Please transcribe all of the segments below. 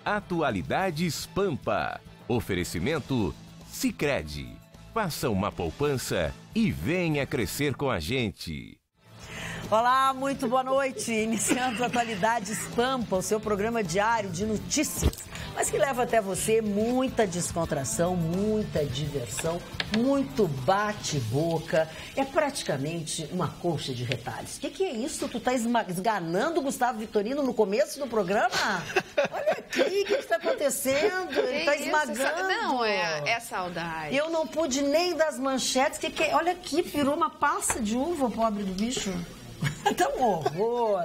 Atualidades Pampa. Oferecimento Sicredi. Faça uma poupança e venha crescer com a gente. Olá, muito boa noite. Iniciando Atualidades Pampa, o seu programa diário de notícias, mas que leva até você muita descontração, muita diversão, muito bate-boca. É praticamente uma colcha de retalhos. O que é isso? Tu tá esganando o Gustavo Vitorino no começo do programa? Olha aqui, o que está acontecendo? Ele tá esmagando. Não, é saudade. Eu não pude nem das manchetes. Olha aqui, virou uma passa de uva, pobre do bicho. Tá um horror.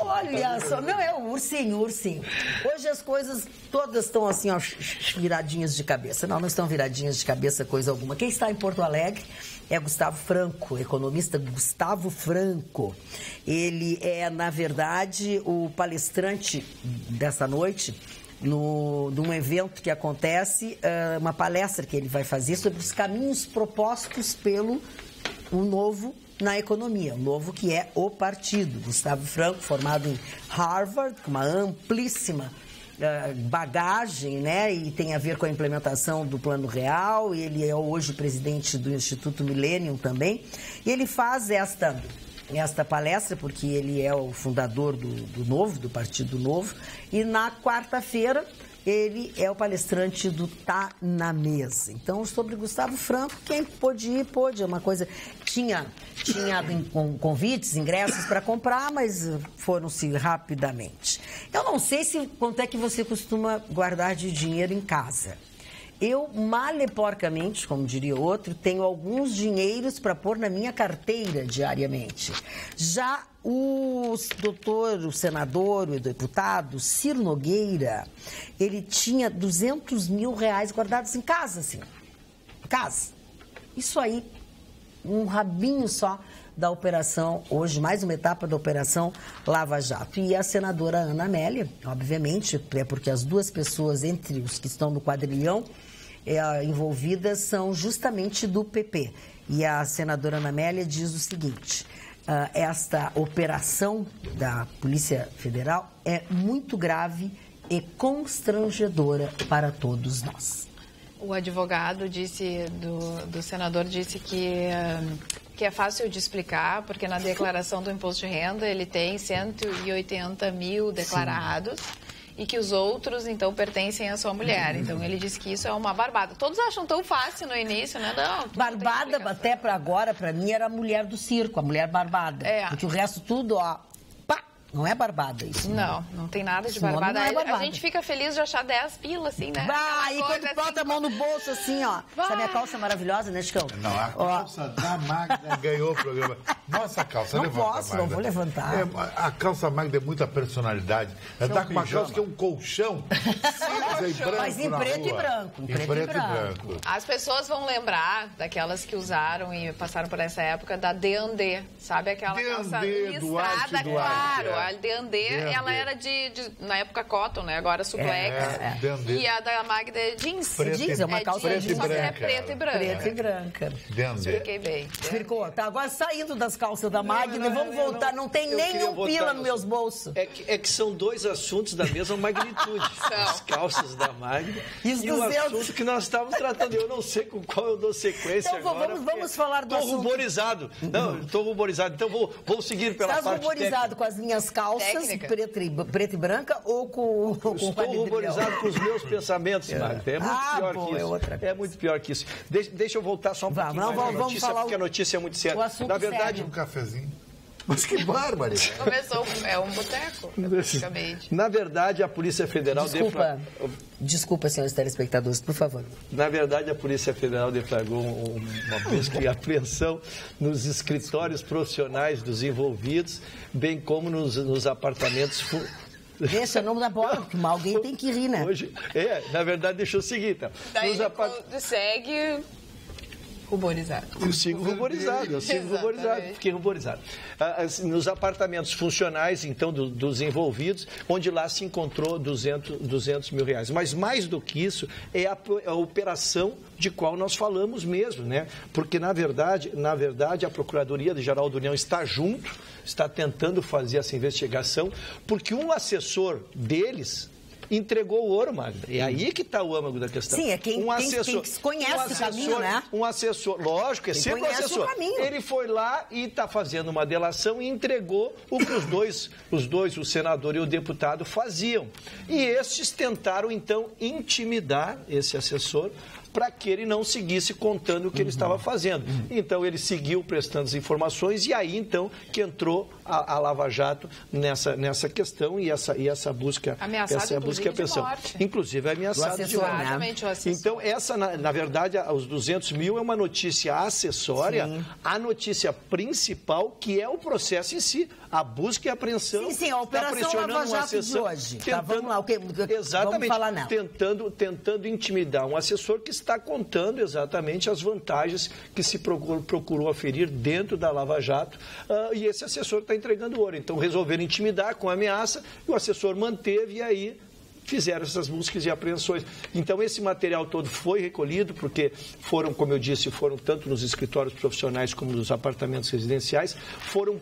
Olha só. Não, é o ursinho. Hoje as coisas todas estão assim, ó, viradinhas de cabeça. Não estão viradinhas de cabeça coisa alguma. Quem está em Porto Alegre é Gustavo Franco, economista Gustavo Franco. Ele é, na verdade, o palestrante dessa noite num evento que acontece, uma palestra que ele vai fazer sobre os caminhos propostos pelo novo na economia, o novo que é o partido. Gustavo Franco, formado em Harvard, com uma amplíssima bagagem, né, e tem a ver com a implementação do Plano Real. Ele é hoje o presidente do Instituto Millennium também, e ele faz esta palestra porque ele é o fundador do Partido Novo, e na quarta-feira ele é o palestrante do Tá na Mesa. Então, sobre Gustavo Franco, quem pôde ir, pôde. É uma coisa... Tinha convites, ingressos para comprar, mas foram-se rapidamente. Eu não sei quanto é que você costuma guardar de dinheiro em casa. Eu, maleporcamente, como diria outro, tenho alguns dinheiros para pôr na minha carteira diariamente. Já o senador, o deputado Ciro Nogueira, ele tinha 200 mil reais guardados em casa, assim. Em casa. Isso aí, um rabinho só da operação, hoje mais uma etapa da operação Lava Jato. E a senadora Ana Amélia, obviamente, é porque as duas pessoas entre os que estão no quadrilhão envolvidas são justamente do PP. E a senadora Ana Amélia diz o seguinte: esta operação da Polícia Federal é muito grave e constrangedora para todos nós. O advogado do senador disse que é fácil de explicar, porque na declaração do imposto de renda ele tem 180 mil declarados. Sim. E que os outros, então, pertencem à sua mulher. Então, ele disse que isso é uma barbada. Todos acham tão fácil no início, né? Não, barbada, até para agora, para mim, era a mulher do circo, a mulher barbada. Porque o resto tudo, ó, pá, não é barbada isso. Não tem nada de barbada. Não é barbada. A gente fica feliz de achar 10 pilas, assim, né? E quando bota a mão no bolso, assim, ó. Essa minha calça é maravilhosa, né, Chicão? Não, a calça da Magda ganhou o programa. Nossa, calça, não levanta, posso, não vou levantar. A calça Magda é muita personalidade. Ela tá com uma calça que é um colchão cinza e branco. Mas em preto e branco. Em preto e branco. As pessoas vão lembrar daquelas que usaram e passaram por essa época da D&D, sabe? Aquela calça listrada, claro. A D&D, ela era na época cotton, né? Agora suplex. E a da Magda é jeans. Jeans, é uma calça jeans, só que é preta e branca. Preta e branca. Expliquei bem. Explicou. Tá, agora saindo das calças da Magda, vamos voltar. Não tem nenhum pila nos meus bolsos. É que são dois assuntos da mesma magnitude. As calças da Magda e o assunto que nós estávamos tratando. Eu não sei com qual eu dou sequência então, agora. Vamos falar do assunto. Estou ruborizado. Não, estou ruborizado. Então vou seguir pela parte técnica. Estás ruborizado com as minhas calças preta e branca ou com Estou ruborizado com os meus pensamentos, Magda. É muito pior que isso. É muito pior que isso. Deixa eu voltar só um pouquinho mais na notícia, porque a notícia é muito séria. Na verdade, um cafezinho. Mas que bárbaro! Começou, é um boteco, praticamente. Na verdade, a Polícia Federal... Desculpa, senhores telespectadores, por favor. Na verdade, a Polícia Federal deflagrou uma busca e apreensão nos escritórios profissionais dos envolvidos, bem como nos apartamentos... Esse é o nome da bola, porque alguém tem que rir, né? Na verdade, deixa eu seguir, então. Daí segue... ruborizado. Eu sigo ruborizado, fiquei ruborizado. Nos apartamentos funcionais, então, dos envolvidos, onde lá se encontrou 200 mil reais. Mas mais do que isso, é a operação de qual nós falamos mesmo, né? Porque, na verdade, a Procuradoria-Geral da União está junto, está tentando fazer essa investigação, porque um assessor deles entregou o ouro, Magda. É aí que está o âmago da questão. Sim, é quem conhece o caminho, né? Um assessor, lógico, é sempre um assessor. Ele foi lá e está fazendo uma delação e entregou o que os dois, o senador e o deputado, faziam. E estes tentaram, então, intimidar esse assessor para que ele não seguisse contando o que ele estava fazendo. Então, ele seguiu prestando as informações e aí, então, que entrou a Lava Jato nessa questão e essa busca... Ameaçado, essa busca e apreensão. Inclusive, ameaçado de morte. Então, essa, na verdade, os 200 mil é uma notícia acessória, a notícia principal, que é o processo em si, a busca e a apreensão. Sim, a Operação Lava Jato de hoje. Vamos lá, exatamente, vamos falar não. Tentando intimidar um assessor que está contando exatamente as vantagens que se procurou aferir dentro da Lava Jato, e esse assessor está entregando ouro. Então, resolveram intimidar com ameaça, e o assessor manteve, e aí fizeram essas buscas e apreensões. Então, esse material todo foi recolhido, porque foram, como eu disse, foram tanto nos escritórios profissionais como nos apartamentos residenciais,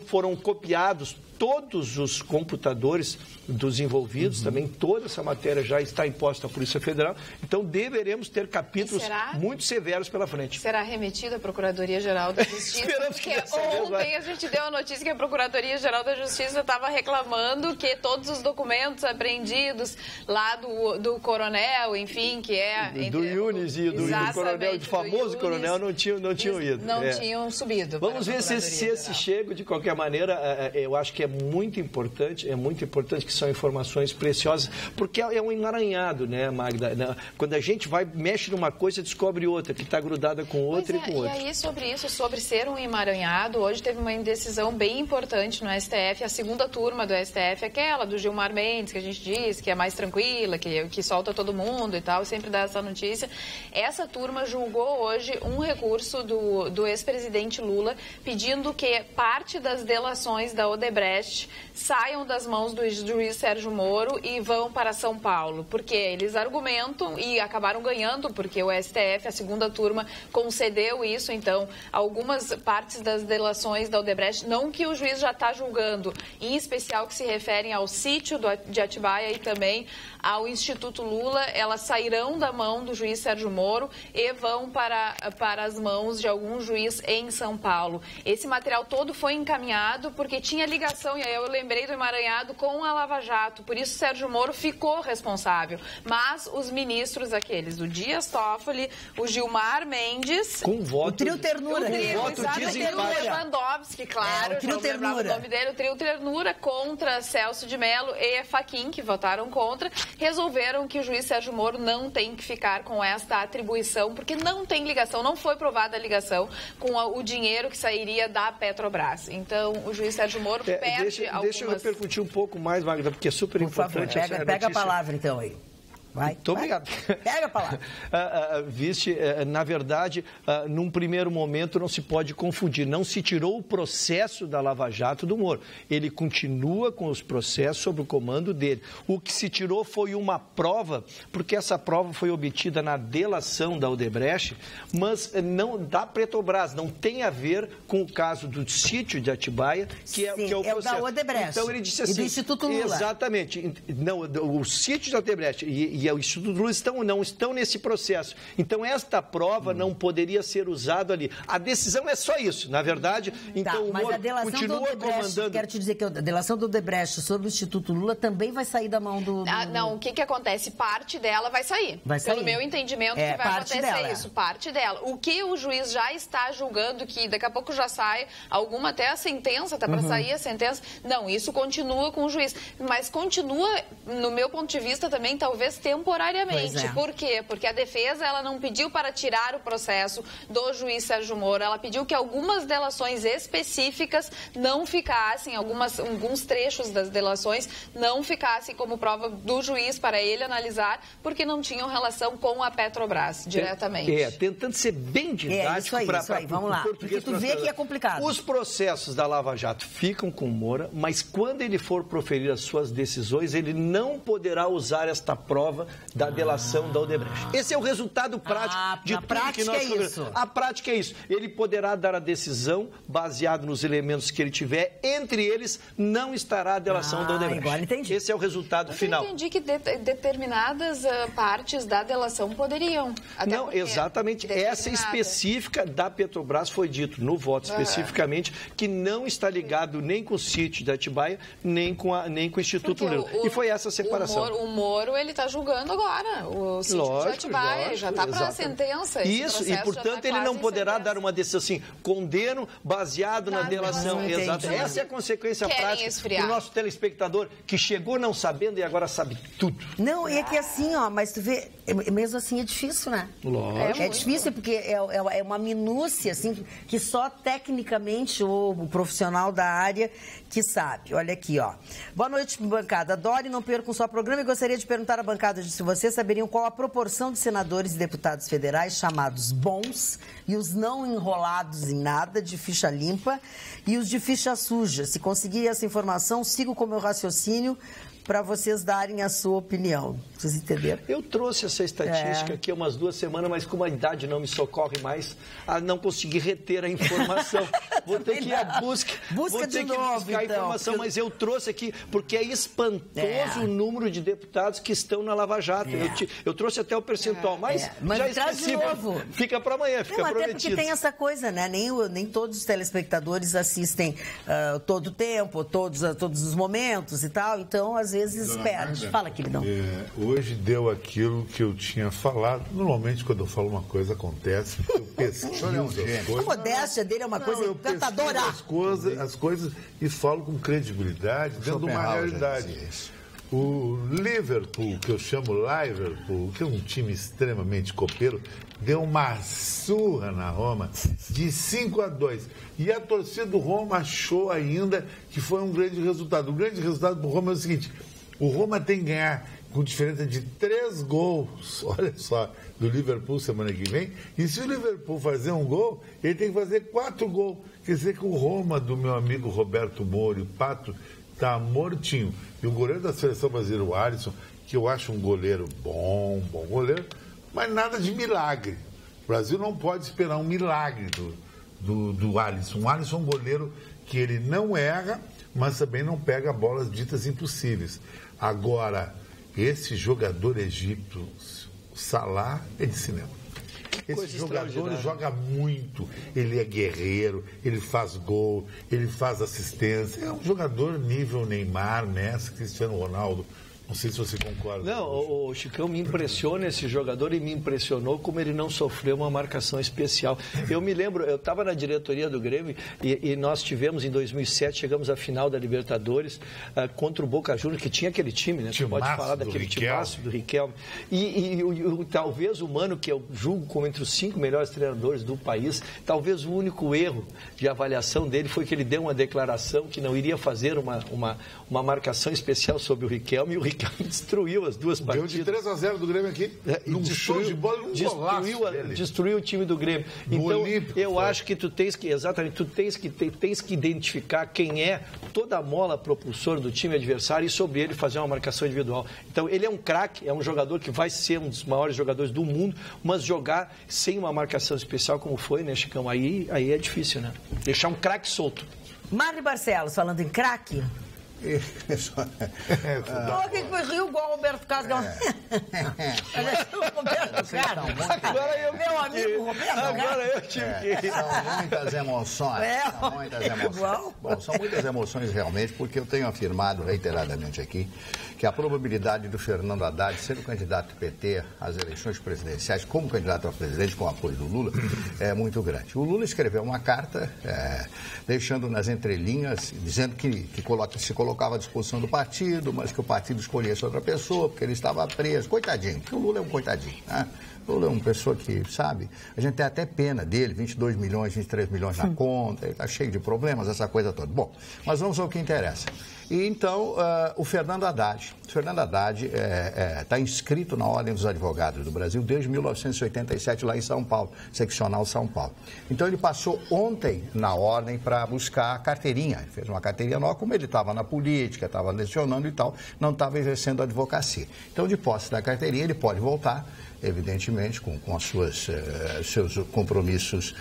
foram copiados todos os computadores dos envolvidos, também toda essa matéria já está imposta à Polícia Federal, então deveremos ter capítulos muito severos pela frente. Será remetido à Procuradoria-Geral da Justiça? Esperamos porque que ontem a gente deu a notícia que a Procuradoria-Geral da Justiça estava reclamando que todos os documentos apreendidos lá do coronel, enfim, que é... Do Yunis e do coronel, do famoso coronel, não tinham ido. Não tinham subido. Vamos ver se esse chega, de qualquer maneira, eu acho que é muito importante que são informações preciosas, porque é um emaranhado, né, Magda? Quando a gente mexe numa coisa, descobre outra, que está grudada com outra e com outra. E aí, sobre ser um emaranhado, hoje teve uma indecisão bem importante no STF, a segunda turma do STF, aquela do Gilmar Mendes, que a gente diz que é mais tranquila, que solta todo mundo e tal, sempre dá essa notícia. Essa turma julgou hoje um recurso do ex-presidente Lula, pedindo que parte das delações da Odebrecht saiam das mãos do juiz Sérgio Moro e vão para São Paulo, porque eles argumentam e acabaram ganhando, porque o STF, a segunda turma, concedeu isso, então algumas partes das delações da Odebrecht, não que o juiz já está julgando, em especial que se referem ao sítio de Atibaia e também ao Instituto Lula, elas sairão da mão do juiz Sérgio Moro e vão para as mãos de algum juiz em São Paulo. Esse material todo foi encaminhado porque tinha ligação, e aí eu lembrei do emaranhado, com a Lava Jato, por isso Sérgio Moro ficou responsável. Mas os ministros aqueles, do Dias Toffoli, o Gilmar Mendes... Com voto... O trio Ternura. O Lewandowski, claro, o trio Ternura. O nome dele, o trio Ternura, contra Celso de Mello e Fachin, que votaram contra, resolveram que o juiz Sérgio Moro não tem que ficar com esta atribuição, porque não tem ligação, não foi provada a ligação com o dinheiro que sairia da Petrobras. Então, o juiz Sérgio Moro perde algumas... Deixa eu repercutir um pouco mais, Magda, porque é super importante. Por favor, pega a palavra então aí. Muito obrigado. Pega a palavra. Viste, na verdade, num primeiro momento não se pode confundir. Não se tirou o processo da Lava Jato do Moro. Ele continua com os processos sob o comando dele. O que se tirou foi uma prova, porque essa prova foi obtida na delação da Odebrecht, mas não da Petrobras. Não tem a ver com o caso do sítio de Atibaia, que é o processo. É da Odebrecht. Então ele disse assim... E do Instituto Lula. Exatamente. Não, o sítio da Odebrecht e o Instituto Lula não estão nesse processo. Então, esta prova não poderia ser usada ali. A decisão é só isso, na verdade. Então, o Moro continua comandando... Quero te dizer que a delação do Odebrecht sobre o Instituto Lula também vai sair da mão do... Não, o que acontece? Parte dela vai sair. Pelo meu entendimento, que vai acontecer isso. Parte dela. O que o juiz já está julgando, que daqui a pouco já sai alguma, até a sentença, tá para sair a sentença. Não, isso continua com o juiz. Mas continua, no meu ponto de vista, também, talvez temporariamente. Por quê? Porque a defesa ela não pediu para tirar o processo do juiz Sérgio Moro, ela pediu que algumas delações específicas não ficassem, alguns trechos das delações não ficassem como prova do juiz para ele analisar, porque não tinham relação com a Petrobras diretamente. Tentando ser bem didático para vamos lá, porque tu vê que é complicado. Os processos da Lava Jato ficam com o Moura, mas quando ele for proferir as suas decisões, ele não poderá usar esta prova prova da delação da Odebrecht. Esse é o resultado prático de tudo que nós isso. A prática é isso. Ele poderá dar a decisão baseado nos elementos que ele tiver, entre eles não estará a delação da Odebrecht. Agora entendi. Esse é o resultado final. Eu entendi que determinadas partes da delação poderiam. Não, exatamente. Essa específica da Petrobras foi dito no voto especificamente que não está ligado nem com o sítio da Atibaia, nem com o Instituto Lula. E foi essa a separação. O Moro, ele está julgando agora o sítio de Atibaia, já está para a sentença. Isso, e portanto ele não poderá dar uma decisão assim, condeno baseado na delação. Exato. Essa é a consequência prática do nosso telespectador que chegou não sabendo e agora sabe tudo. Não, e é que assim, ó, mas tu vê, mesmo assim é difícil, né? Lógico. É difícil porque é uma minúcia, assim, que só tecnicamente o profissional da área que sabe. Olha aqui, ó. Boa noite, bancada. Adoro e não percam só o programa e gostaria de perguntar à bancada se vocês saberiam qual a proporção de senadores e deputados federais chamados bons e os não enrolados em nada, de ficha limpa, e os de ficha suja. Se conseguir essa informação, sigo com o meu raciocínio para vocês darem a sua opinião. Vocês entenderam? Eu trouxe essa estatística aqui há umas 2 semanas, mas como a idade não me socorre mais, não consegui reter a informação. Vou ter que ir à busca. Busca de novo, buscar a informação, mas eu trouxe aqui, porque é espantoso o número de deputados que estão na Lava Jato. Eu trouxe até o percentual, mas já esqueci. De novo. Fica para amanhã, fica prometido. Até porque tem essa coisa, né? Nem todos os telespectadores assistem todo o tempo, todos os momentos e tal, então às vezes perde. Fala, queridão. Hoje deu aquilo que eu tinha falado. Normalmente, quando eu falo uma coisa, acontece. Eu pesquiso as coisas. A modéstia dele é uma coisa encantadora. As coisas e falo com credibilidade dentro de uma realidade. O Liverpool, que eu chamo Liverpool, que é um time extremamente copeiro, deu uma surra na Roma de 5-2. E a torcida do Roma achou ainda que foi um grande resultado. O grande resultado do Roma é o seguinte: o Roma tem que ganhar com diferença de 3 gols, olha só, do Liverpool semana que vem. E se o Liverpool fazer um gol, ele tem que fazer 4 gols. Quer dizer que o Roma do meu amigo Roberto Moro, o Pato, está mortinho. E o goleiro da seleção brasileira, o Alisson, que eu acho um goleiro bom goleiro, mas nada de milagre. O Brasil não pode esperar um milagre do Alisson. O Alisson é um goleiro que ele não erra, mas também não pega bolas ditas impossíveis. Agora, esse jogador egípcio, o Salah, é de cinema. Esse jogador joga muito, ele é guerreiro, ele faz gol, ele faz assistência. É um jogador nível Neymar, Messi, Cristiano Ronaldo. Não sei se você concorda. Não, o Chicão me impressiona esse jogador e me impressionou como ele não sofreu uma marcação especial. Eu me lembro, eu estava na diretoria do Grêmio e nós tivemos em 2007, chegamos à final da Libertadores contra o Boca Juniors, que tinha aquele time, né? Você pode falar daquele timaço do Riquelme. E talvez o Mano, que eu julgo como entre os 5 melhores treinadores do país, talvez o único erro de avaliação dele foi que ele deu uma declaração que não iria fazer uma marcação especial sobre o Riquelme, e o Riquelme destruiu as 2 partidas. Deu de 3-0 do Grêmio aqui, num show de bola, num golaço. Destruiu o time do Grêmio. Então, eu acho que tu tens que identificar quem é toda a mola propulsora do time adversário e sobre ele fazer uma marcação individual. Então, ele é um craque, é um jogador que vai ser um dos maiores jogadores do mundo, mas jogar sem uma marcação especial como foi, né, Chicão? Aí é difícil, né? Deixar um craque solto. Mário Barcelos, falando em craque... Quem foi Rio igual o Roberto Carlos? Roberto Carlos. Meu amigo Roberto Carlos. Agora eu tive que... São muitas emoções. São muitas emoções. Bom, são muitas emoções realmente, porque eu tenho afirmado reiteradamente aqui que a probabilidade do Fernando Haddad ser o candidato do PT às eleições presidenciais, como candidato a presidente com apoio do Lula, é muito grande. O Lula escreveu uma carta, deixando nas entrelinhas, dizendo que se colocava à disposição do partido, mas que o partido escolhesse outra pessoa, porque ele estava preso. Coitadinho, porque o Lula é um coitadinho, né? Lula é uma pessoa que, sabe, a gente tem até pena dele, 22 milhões, 23 milhões na conta, ele está cheio de problemas, essa coisa toda. Bom, mas vamos ao que interessa. E então, o Fernando Haddad. O Fernando Haddad está inscrito na Ordem dos Advogados do Brasil desde 1987, lá em São Paulo, seccional São Paulo. Então, ele passou ontem na Ordem para buscar a carteirinha. Ele fez uma carteirinha nova, como ele estava na política, estava lecionando e tal, não estava exercendo a advocacia. Então, de posse da carteirinha, ele pode voltar, evidentemente, com seus compromissos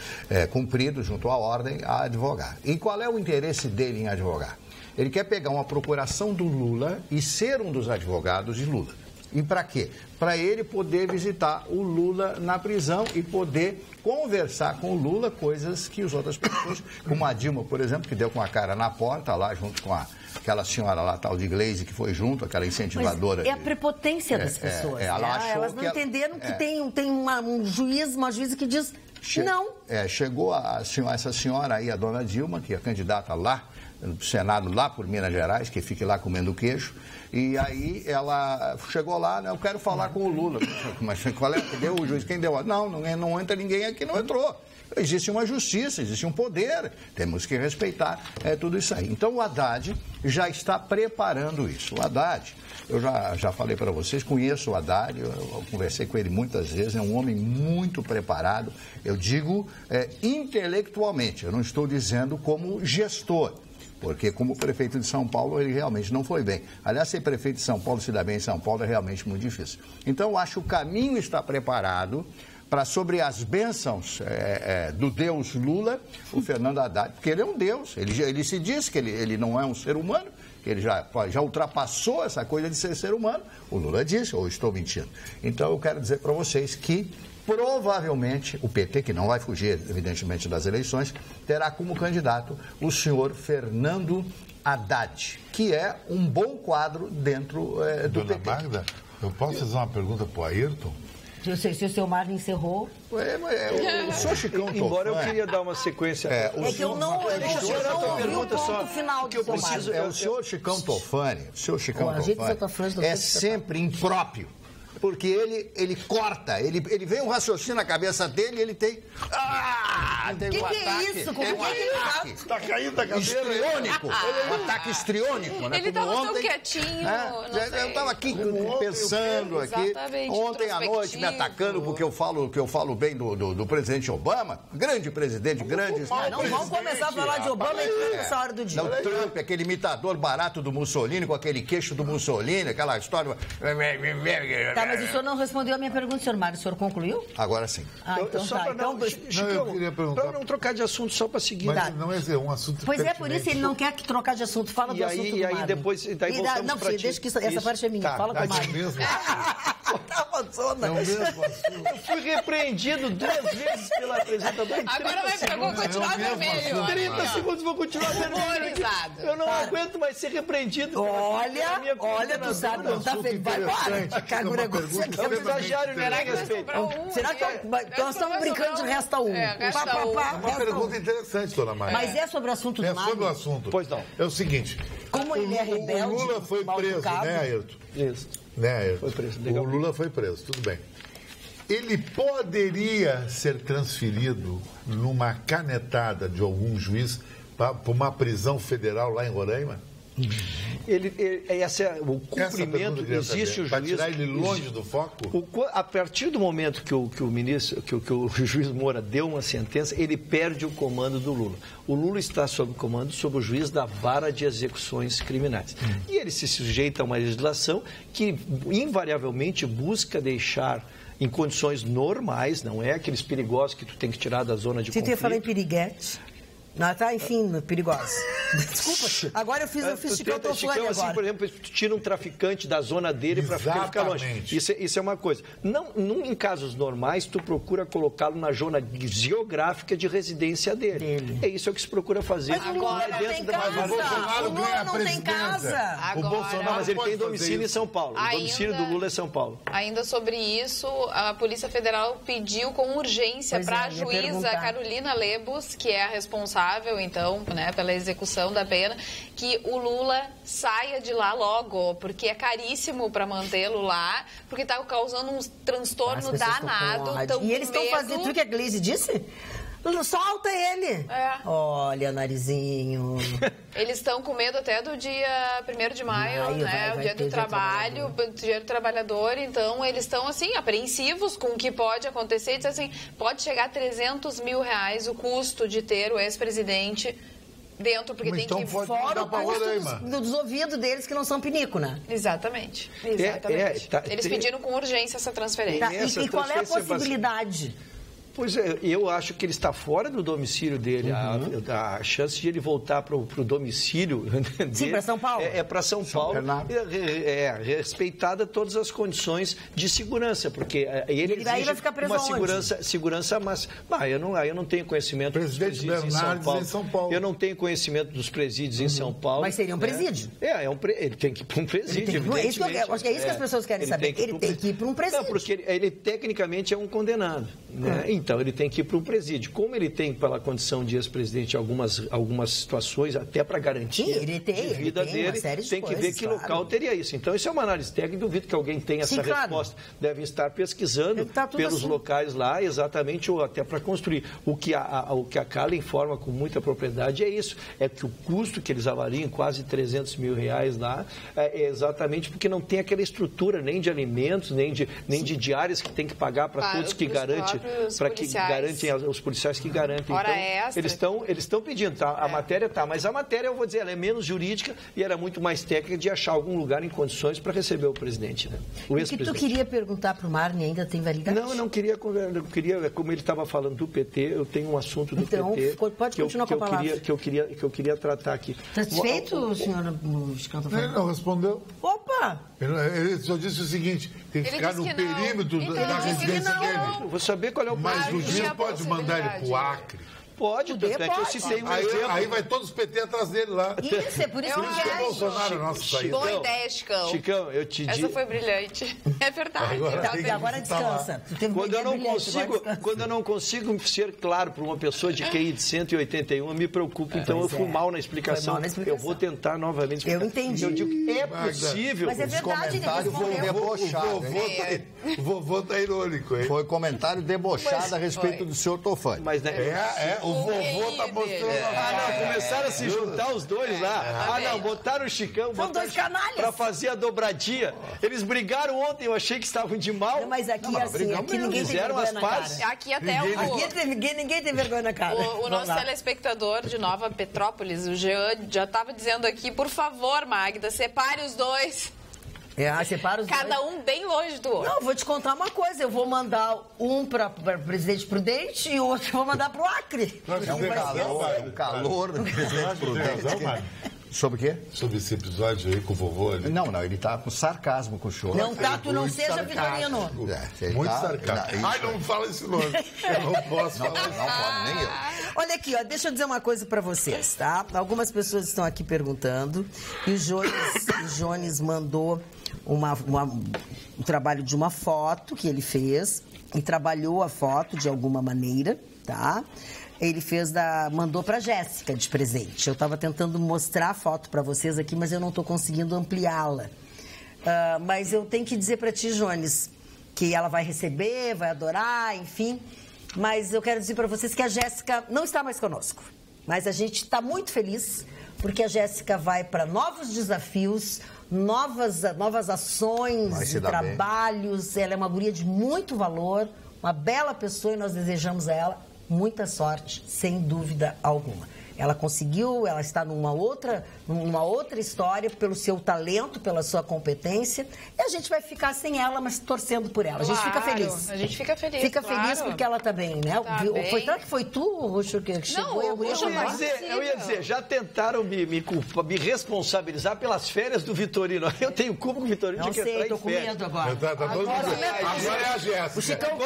cumpridos junto à Ordem, a advogar. E qual é o interesse dele em advogar? Ele quer pegar uma procuração do Lula e ser um dos advogados de Lula. E para quê? Para ele poder visitar o Lula na prisão e poder conversar com o Lula coisas que as outras pessoas, como a Dilma, por exemplo, que deu com a cara na porta lá, junto com aquela senhora lá, tal de Gleisi, que foi junto, aquela incentivadora. Mas é a prepotência das pessoas. Elas não entenderam que tem um juiz, uma juíza que diz não. Chegou essa senhora aí, a dona Dilma, que é candidata lá, no Senado, lá por Minas Gerais, que fique lá comendo queijo. E aí ela chegou lá, né, eu quero falar com o Lula. Mas qual é? Deu o juiz? Quem deu? Não entra ninguém aqui, não entrou. Existe uma justiça, existe um poder, temos que respeitar tudo isso aí. Então o Haddad já está preparando isso. O Haddad, eu já falei para vocês, conheço o Haddad, eu conversei com ele muitas vezes, é um homem muito preparado, eu digo intelectualmente, eu não estou dizendo como gestor. Porque como prefeito de São Paulo, ele realmente não foi bem. Aliás, ser prefeito de São Paulo, se dar bem em São Paulo, é realmente muito difícil. Então, eu acho que o caminho está preparado para, sobre as bênçãos do Deus Lula, o Fernando Haddad, porque ele é um Deus. Ele se diz que ele não é um ser humano, que ele já ultrapassou essa coisa de ser humano. O Lula disse, ou estou mentindo. Então, eu quero dizer para vocês que provavelmente o PT, que não vai fugir, evidentemente, das eleições, terá como candidato o senhor Fernando Haddad, que é um bom quadro dentro do PT. Dona Magda, eu posso fazer uma pergunta para o Ayrton? Se o seu Marlon encerrou... O senhor Chicão Tofani... Embora eu queria dar uma sequência... que eu não ouvi o ponto final do seu Marlon. O senhor Chicão Tofani, é sempre impróprio. Porque ele corta, ele vem um raciocínio na cabeça dele e ele tem... tem um ataque. É isso? Como é isso? Está caindo da cadeira. Histriônico. Um ataque histriônico, né? Ele estava tão quietinho. Eu estava aqui pensando aqui. Ontem à noite me atacando porque eu falo bem do presidente Obama. Grande presidente, grande... Não vamos começar a falar de Obama nessa hora do dia. Não, Trump, aquele imitador barato do Mussolini, com aquele queixo do Mussolini, aquela história... Tá, mas o senhor não respondeu a minha pergunta, senhor Mário. O senhor concluiu? Agora sim. Então tá. Eu queria perguntar... Para não trocar de assunto, só para seguir. Mas não é um assunto Pois é, por isso ele não quer trocar de assunto. Fala do assunto do Mário. E aí depois... Não, deixa que essa parte é minha. Fala com o Mário. Eu fui repreendido 2 vezes pela apresentadora. Agora vai continuar vermelho. 30 segundos vou continuar vermelho. Eu não aguento mais ser repreendido. Olha, tu sabe, não tá feito. Vai embora. Cagura. É um estagiário, né? Será que nós estamos brincando de resta um? Uma pergunta interessante, dona Maria. Mas é sobre o assunto do Mário? É sobre o assunto. Pois não. É o seguinte. Como ele é rebelde... O Lula foi preso, né, Ayrton? Isso. Né, Ayrton? Foi preso. O Lula foi preso, tudo bem. Ele poderia ser transferido numa canetada de algum juiz para uma prisão federal lá em Roraima? O cumprimento, existe o juiz... Para tirar ele longe do foco? A partir do momento que o juiz Moura deu uma sentença, ele perde o comando do Lula. O Lula está sob comando, sob o juiz da vara de execuções criminais. E ele se sujeita a uma legislação que invariavelmente busca deixar em condições normais, não é aqueles perigosos que tu tem que tirar da zona de conflito. Você falou em piriguete. Não, tá, enfim, perigosa. Desculpa, agora eu fiz Chicão Tofani agora. Assim, por exemplo, tu tira um traficante da zona dele para ficar longe. Isso é uma coisa. Em casos normais, tu procura colocá-lo na zona geográfica de residência dele. É isso que se procura fazer. Mas o Lula não tem casa. O Lula não tem casa. O Bolsonaro, mas ele tem domicílio em São Paulo. O domicílio do Lula é São Paulo. Ainda sobre isso, a Polícia Federal pediu com urgência para a juíza Carolina Lebos, que é a responsável responsável, então, né, pela execução da pena, que o Lula saia de lá logo, porque é caríssimo para mantê-lo lá, porque está causando um transtorno danado. E eles estão fazendo tudo que a Gleisi disse? Solta ele! Olha, narizinho. Eles estão com medo até do dia 1º de maio, né? O dia do trabalho, o dia do trabalhador. Então, eles estão, assim, apreensivos com o que pode acontecer. Diz assim, pode chegar a R$300 mil o custo de ter o ex-presidente dentro, porque tem que... Fora o custo dos ouvidos deles, que não são pinico, né? Exatamente. Eles pediram com urgência essa transferência. E qual é a possibilidade? Pois é, eu acho que ele está fora do domicílio dele. A chance de ele voltar para o domicílio dele... Sim, para São Paulo. É para São Paulo. Respeitada todas as condições de segurança, porque ele exige vai ficar preso uma segurança, mas eu não tenho conhecimento dos presídios em São Paulo. Eu não tenho conhecimento dos presídios em São Paulo. Mas seria um presídio. Ele tem que ir para um presídio, acho que é isso que as pessoas querem saber. Ele tem que ir para um presídio. Não, porque ele tecnicamente é um condenado, né? Então, ele tem que ir para um presídio. Como ele tem, pela condição de ex-presidente, algumas situações, até para garantia de vida dele, tem que ver que local teria isso. Então, isso é uma análise técnica. Duvido que alguém tenha essa resposta. Devem estar pesquisando pelos locais lá, exatamente, ou até para construir. O que a Carla informa com muita propriedade é isso. É que o custo que eles avaliam, quase R$300 mil lá, é exatamente porque não tem aquela estrutura nem de alimentos, nem de diárias que tem que pagar para todos que garante... os policiais que garantem. Então, eles estão pedindo, tá? A matéria mas a matéria, eu vou dizer, ela é menos jurídica e era muito mais técnica de achar algum lugar em condições para receber o presidente, né? O que tu queria perguntar para o Marne ainda tem validade? Não, eu não queria, como ele estava falando do PT, eu tenho um assunto do PT. Então, pode continuar com a palavra. Que eu queria tratar aqui. Satisfeito, senhora? Ele não respondeu. Opa! Ele só disse o seguinte, tem que ficar no perímetro da residência dele. Eu vou saber qual é o Mas o juiz pode mandar ele para o Acre. Pode, tanto é que eu citei um exemplo. Aí vai todos os PT atrás dele lá. Isso, é por isso que o Bolsonaro nosso saída. Boa ideia, Chicão. Chicão, eu te digo... Essa foi brilhante. É verdade. Agora descansa. Quando eu não consigo ser claro para uma pessoa de QI de 181, eu me preocupo. Então eu fui mal na explicação. Eu vou tentar novamente explicar. Eu entendi. Eu digo que é possível. Mas é verdade, comentário foi debochado. O vovô tá irônico, hein? Foi comentário debochado a respeito do senhor Tofani. Mas, né? O vovô tá mostrando... Começaram a se juntar os dois lá. Botaram o Chicão para fazer a dobradinha. Eles brigaram ontem, eu achei que estavam de mal. Mas aqui aqui ninguém tem vergonha na cara. Aqui até ninguém tem vergonha na cara. O nosso telespectador de Nova Petrópolis, o Jean, já estava dizendo aqui, por favor, Magda, separe os dois. Separa os Cada dois. um bem longe do outro. Não, vou te contar uma coisa. Eu vou mandar um para o presidente Prudente e o outro eu vou mandar para o Acre. É um calor do presidente Prudente. Sobre o quê? Sobre esse episódio aí com o vovô ali. Não, ele tá com sarcasmo com o senhor. Não tá, tu não seja vitorino. Muito sarcasmo. Ai, não fala esse nome. Eu não posso falar. Não pode, nem eu. Olha aqui, deixa eu dizer uma coisa para vocês, tá? Algumas pessoas estão aqui perguntando e o Jones mandou um trabalho de uma foto que ele fez e trabalhou a foto de alguma maneira, tá? Ele mandou para Jéssica de presente. Eu estava tentando mostrar a foto para vocês aqui, mas eu não estou conseguindo ampliá-la. Mas eu tenho que dizer para ti, Jones, que ela vai receber, vai adorar, enfim. Mas eu quero dizer para vocês que a Jéssica não está mais conosco. Mas a gente está muito feliz, porque a Jéssica vai para novos desafios, novas ações e trabalhos. Ela é uma guria de muito valor, uma bela pessoa, e nós desejamos a ela muita sorte, sem dúvida alguma. Ela conseguiu, ela está numa outra história, pelo seu talento, pela sua competência, e a gente vai ficar sem ela, mas torcendo por ela. A gente fica feliz. A gente fica feliz, Fica feliz porque ela tá bem, né? Será que foi tu, Ruxo, que chegou? Eu ia dizer, já tentaram me responsabilizar pelas férias do Vitorino. Eu tenho culpa com o Vitorino de que entrar em férias. Tô com medo agora. Agora é a Jéssica. O Chicão,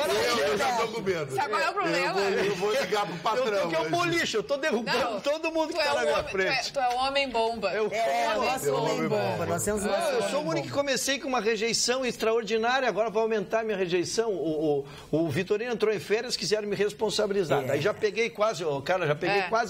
eu já tô com medo. Sabe qual é o problema? Eu vou ligar pro patrão. Porque é um boliche, eu tô derrubando todo mundo que está na minha frente. Tu é o homem-bomba. Nosso homem-bomba. Nós temos eu sou o único que comecei com uma rejeição extraordinária, agora vai aumentar a minha rejeição. O Vitorino entrou em férias, quiseram me responsabilizar. Daí já peguei quase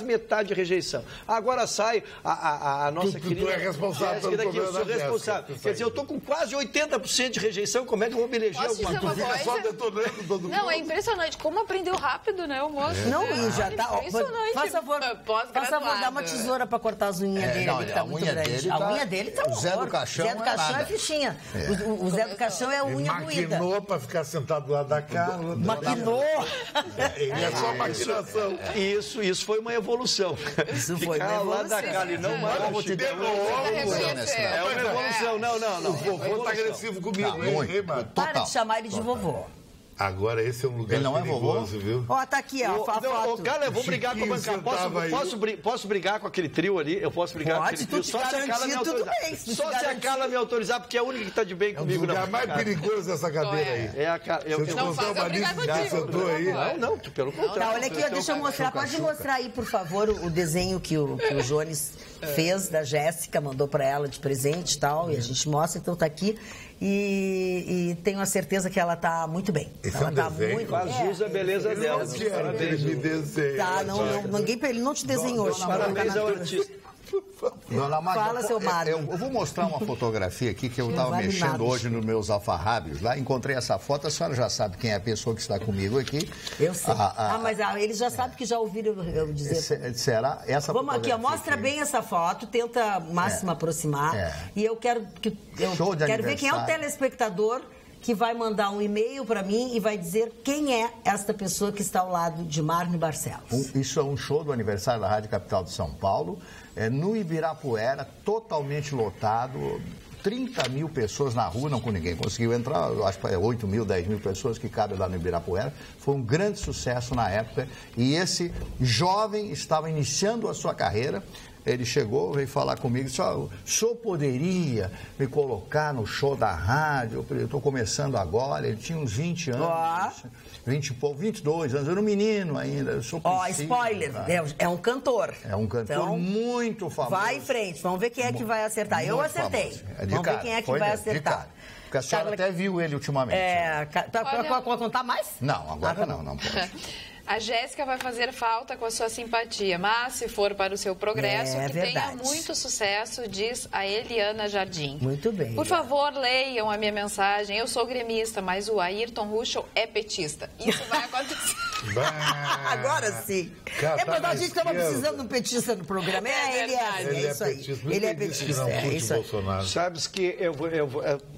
metade de rejeição. Agora sai a nossa querida... Tu é responsável pelo problema da responsável. Quer dizer, eu estou com quase 80% de rejeição, como é que eu vou me eleger alguma coisa? Tu fica só detonando todo mundo. Não, é impressionante como aprendeu rápido, né, o moço? Não, e já tá... Impressionante. Faça favor, dá uma tesoura pra cortar as unhas dele, que tá muito grande. A unha dele tá o Zé do Caixão é fichinha. O Zé do Caixão é a unha doída. Maquinou pra ficar sentado do lado da Carla. Maquinou! Ele é só maquinação. Isso foi uma evolução. Isso foi uma Ficar ao lado evolução. da Carla e não mais. Eu vou te dar É uma evolução. Não. O vovô tá agressivo comigo, hein, mano? Para de chamar ele de vovô. Agora esse é um lugar Ele não é perigoso, viu? Ó, tá aqui, ó, a foto. Cara, eu vou brigar com a bancada. Posso brigar com aquele trio ali? Eu posso brigar com aquele trio. Só se a Carla me autorizar. Só se a Carla me autorizar, porque é a única que tá de bem comigo. É o lugar mais perigoso dessa cadeira aí. É a Carla. Se eu te contar uma lista que sentou aí... Não, pelo contrário. Tá, olha aqui, ó, deixa eu mostrar. Pode mostrar aí, por favor, o desenho que o Jones fez da Jéssica, mandou pra ela de presente e tal, e a gente mostra, então tá aqui. E tenho a certeza que ela tá muito bem. Esse ela é um tá desenho. muito Faz jus a beleza dela. Ele me desenha. Tá, ele não te desenhou. Parabéns ao artista. Dona Magda, Fala, seu Mário. Eu vou mostrar uma fotografia aqui que eu estava vale mexendo nada. hoje nos meus alfarrábios. Lá encontrei essa foto, a senhora já sabe quem é a pessoa que está comigo aqui. Eu sei. Mas eles já sabem que já ouviram eu dizer. Será? Essa Vamos aqui, ó, fotografia mostra aqui. bem essa foto, tenta máximo aproximar. E eu quero ver quem é o telespectador que vai mandar um e-mail para mim e vai dizer quem é esta pessoa que está ao lado de Marne Barcelos. Isso é um show do aniversário da Rádio Capital de São Paulo, no Ibirapuera, totalmente lotado, 30 mil pessoas na rua, não com ninguém conseguiu entrar, acho que 8 mil, 10 mil pessoas que cabem lá no Ibirapuera. Foi um grande sucesso na época e esse jovem estava iniciando a sua carreira. Ele chegou, veio falar comigo, disse, o senhor poderia me colocar no show da rádio? Eu estou começando agora, ele tinha uns 20 anos, 20 e pouco, 22 anos, eu era um menino ainda. Spoiler, é um cantor. É um cantor então, muito famoso. Vai em frente, vamos ver quem é que vai acertar. Eu acertei. Vamos ver quem é que vai acertar. Porque a senhora até viu ele ultimamente. Pode contar mais? Não, agora não pode. A Jéssica vai fazer falta com a sua simpatia, mas se for para o seu progresso, que tenha muito sucesso, diz a Eliana Jardim. Muito bem. Por favor, leiam a minha mensagem. Eu sou gremista, mas o Ayrton Ruschel é petista. Isso vai acontecer. Agora sim. Mas a gente estava precisando de um petista no programa. Ele é isso aí. Ele é petista. É isso aí. Sabes que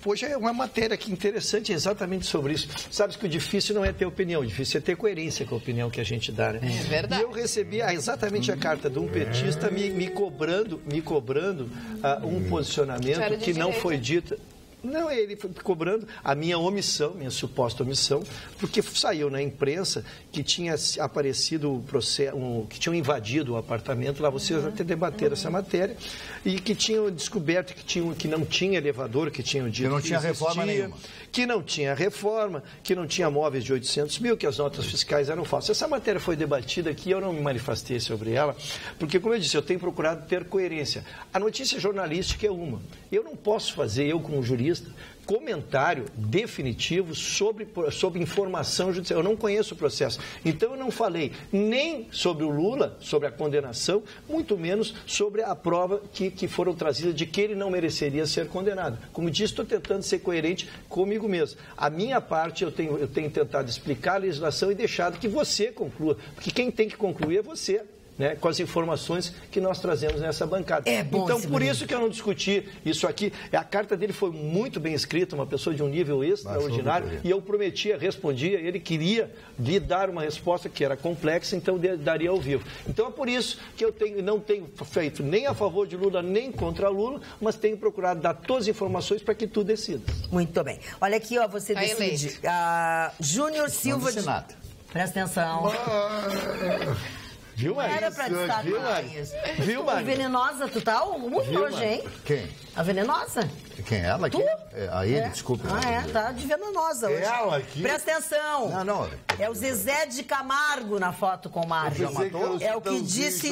hoje é uma matéria que interessante exatamente sobre isso. Sabes que o difícil não é ter opinião, o difícil é ter coerência com a opinião que a gente dá, né? É verdade. E eu recebi exatamente a carta de um petista me cobrando um posicionamento que não foi dito. Não, ele foi cobrando a minha omissão, minha suposta omissão, porque saiu na imprensa que tinha aparecido o processo, que tinham invadido o apartamento, lá vocês até debateram essa matéria, e que tinham descoberto que não tinha elevador, que tinham dito que não tinha reforma nenhuma. Que não tinha reforma, que não tinha móveis de 800 mil, que as notas fiscais eram falsas. Essa matéria foi debatida aqui, eu não me manifestei sobre ela, porque, como eu disse, eu tenho procurado ter coerência. A notícia jornalística é uma. Eu não posso fazer, eu como jurista, comentário definitivo sobre informação judicial. Eu não conheço o processo. Então, eu não falei nem sobre o Lula, sobre a condenação, muito menos sobre a prova que foram trazidas de que ele não mereceria ser condenado. Como disse, estou tentando ser coerente comigo mesmo. A minha parte, eu tenho tentado explicar a legislação e deixado que você conclua, porque quem tem que concluir é você. Né, com as informações que nós trazemos nessa bancada. Então, por isso que eu não discuti isso aqui. A carta dele foi muito bem escrita, uma pessoa de um nível extraordinário, e eu prometia, respondia, ele queria lhe dar uma resposta que era complexa, então daria ao vivo. Então, é por isso que eu não tenho feito nem a favor de Lula, nem contra Lula, mas tenho procurado dar todas as informações para que tu decida. Muito bem. Olha aqui, ó, você decide. Júnior Silva de... Presta atenção. Viu, Magda? Era pra destacar isso. Viu, Magda? Venenosa, tu tá muito hoje, hein? Quem? A venenosa? Quem? Ela aqui? Desculpa. Tá de venenosa hoje. Ela aqui? Presta atenção. Não. É o Zezé de Camargo na foto com o Mário. É o que disse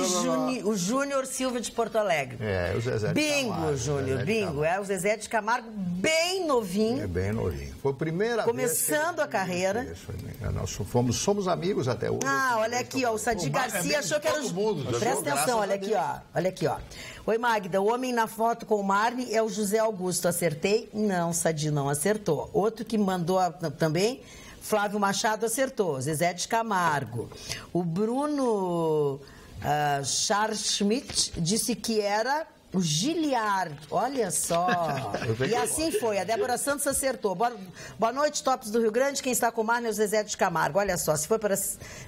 o Júnior Silva de Porto Alegre. O Zezé de Camargo. Bingo, Júnior, bingo. É o Zezé de Camargo bem novinho. É bem novinho. Foi a primeira começando a carreira. Isso, nós somos amigos até hoje. Olha aqui, ó. O Sadi Garcia achou que era o... Presta atenção, olha aqui, ó. Oi, Magda, o homem na foto com o Marne é o José Augusto. Acertei? Não, Sadi não acertou. Outro que mandou também, Flávio Machado acertou. Zezé de Camargo. O Bruno Charles Schmidt disse que era o Giliard. Olha só. E assim foi. A Débora Santos acertou. Boa noite, tops do Rio Grande. Quem está com o Marne é o Zezé de Camargo. Olha só, se foi para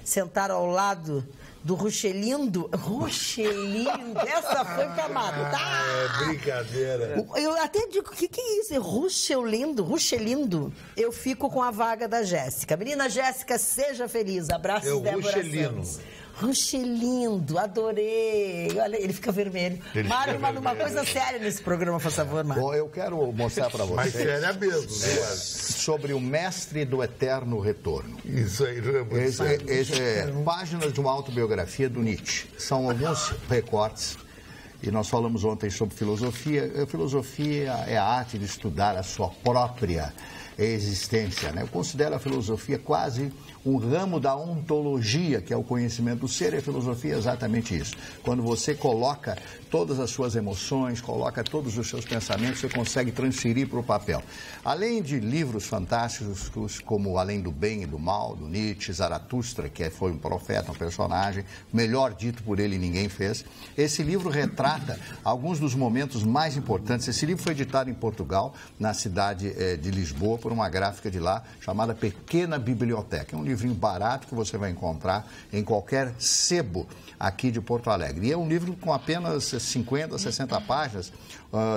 sentar ao lado do Ruchelindo, essa foi Camargo. É brincadeira. Eu até digo, o que é isso? Ruchelindo. Eu fico com a vaga da Jéssica. Menina Jéssica, seja feliz. Abraço, Débora Santos. Ruchelindo, adorei. Olha, ele fica vermelho. Mário, manda uma coisa séria nesse programa, por favor, Mário. Bom, eu quero mostrar para vocês. Mas séria mesmo. Sobre o mestre do eterno retorno. Isso aí, páginas de uma autobiografia do Nietzsche. São alguns recortes. E nós falamos ontem sobre filosofia. A filosofia é a arte de estudar a sua própria existência, né? Eu considero a filosofia quase um ramo da ontologia, que é o conhecimento do ser, e a filosofia é exatamente isso. Quando você coloca todas as suas emoções, coloca todos os seus pensamentos, você consegue transferir para o papel. Além de livros fantásticos como Além do Bem e do Mal, do Nietzsche, Zaratustra, que foi um profeta, um personagem, melhor dito por ele ninguém fez, esse livro retrata alguns dos momentos mais importantes. Esse livro foi editado em Portugal, na cidade de Lisboa, por uma gráfica de lá, chamada Pequena Biblioteca. É um livrinho barato que você vai encontrar em qualquer sebo aqui de Porto Alegre. E é um livro com apenas 50, 60 páginas,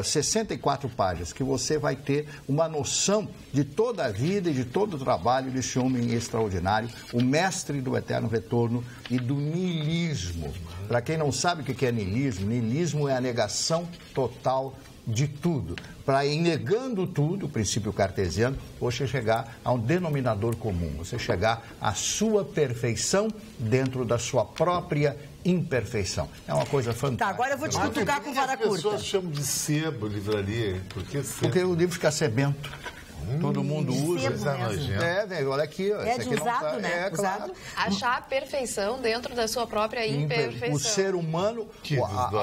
64 páginas, que você vai ter uma noção de toda a vida e de todo o trabalho desse homem extraordinário, o mestre do eterno retorno e do niilismo. Para quem não sabe o que é niilismo, niilismo é a negação total de tudo. Para ir negando tudo, o princípio cartesiano, você chegar a um denominador comum, você chegar à sua perfeição dentro da sua própria imperfeição. É uma coisa fantástica. Tá, agora eu vou te cutucar com vara curta. As pessoas chamam de sebo, livraria. Por que sebo? Porque o livro fica sebento. Todo mundo usa. Olha aqui. É de usado, né? Claro. Achar a perfeição dentro da sua própria imperfeição. O ser humano,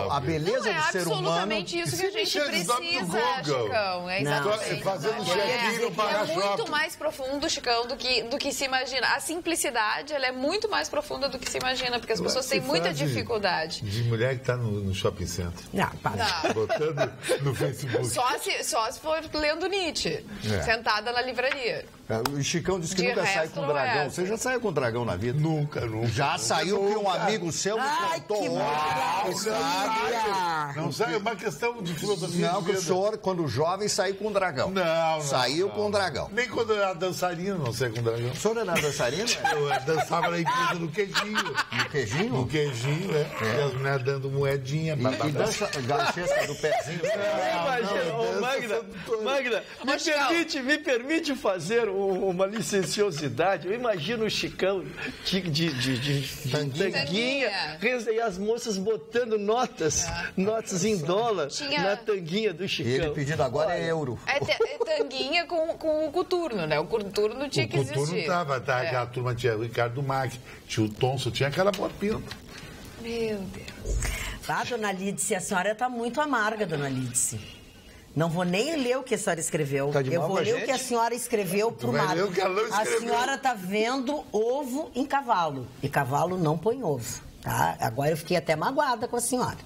a beleza do ser humano... É absolutamente isso que a gente precisa, Chicão. É exatamente. Fazendo check-in no É muito mais profundo, Chicão, do que se imagina. A simplicidade, ela é muito mais profunda do que se imagina, porque as pessoas têm muita dificuldade. De mulher que está no shopping center. Não, para. Botando no Facebook. Só se for lendo Nietzsche. Sentada na livraria. O Chicão disse que nunca sai com dragão. Você já saiu com dragão na vida? Nunca. Já saiu porque um amigo seu me contou. Não sai, é uma questão de filosofia. Não, que o senhor, quando jovem, saiu com dragão. Não. Saiu com dragão. Nem quando eu era dançarino, não saí com dragão. O senhor era dançarino? Eu dançava na empresa do queijinho. No queijinho? No queijinho, né? E as mulheres dando moedinha. E dança gachesca do pezinho. Magda, me permite fazer uma licenciosidade. Eu imagino o Chicão de tanguinha e as moças botando notas em dólar na tanguinha do Chicão. Ele pedindo agora é euro. É tanguinha com o coturno, né? O coturno tinha que existir. O coturno tava, aquela turma tinha o Ricardo Mac, tinha o Tonso, tinha aquela boa pinta. Meu Deus. Tá, dona Lídice, a senhora tá muito amarga, dona Lídice. Não vou nem ler o que a senhora escreveu. Eu vou ler o que a senhora escreveu pro Mário. A senhora tá vendo ovo em cavalo. E cavalo não põe ovo, tá? Agora eu fiquei até magoada com a senhora,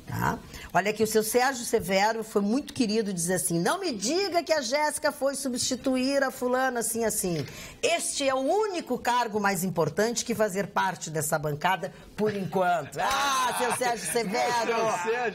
tá? Olha aqui, o seu Sérgio Severo foi muito querido, diz assim: não me diga que a Jéssica foi substituir a fulana assim. Este é o único cargo mais importante que fazer parte dessa bancada Por enquanto. Seu Sérgio Severo,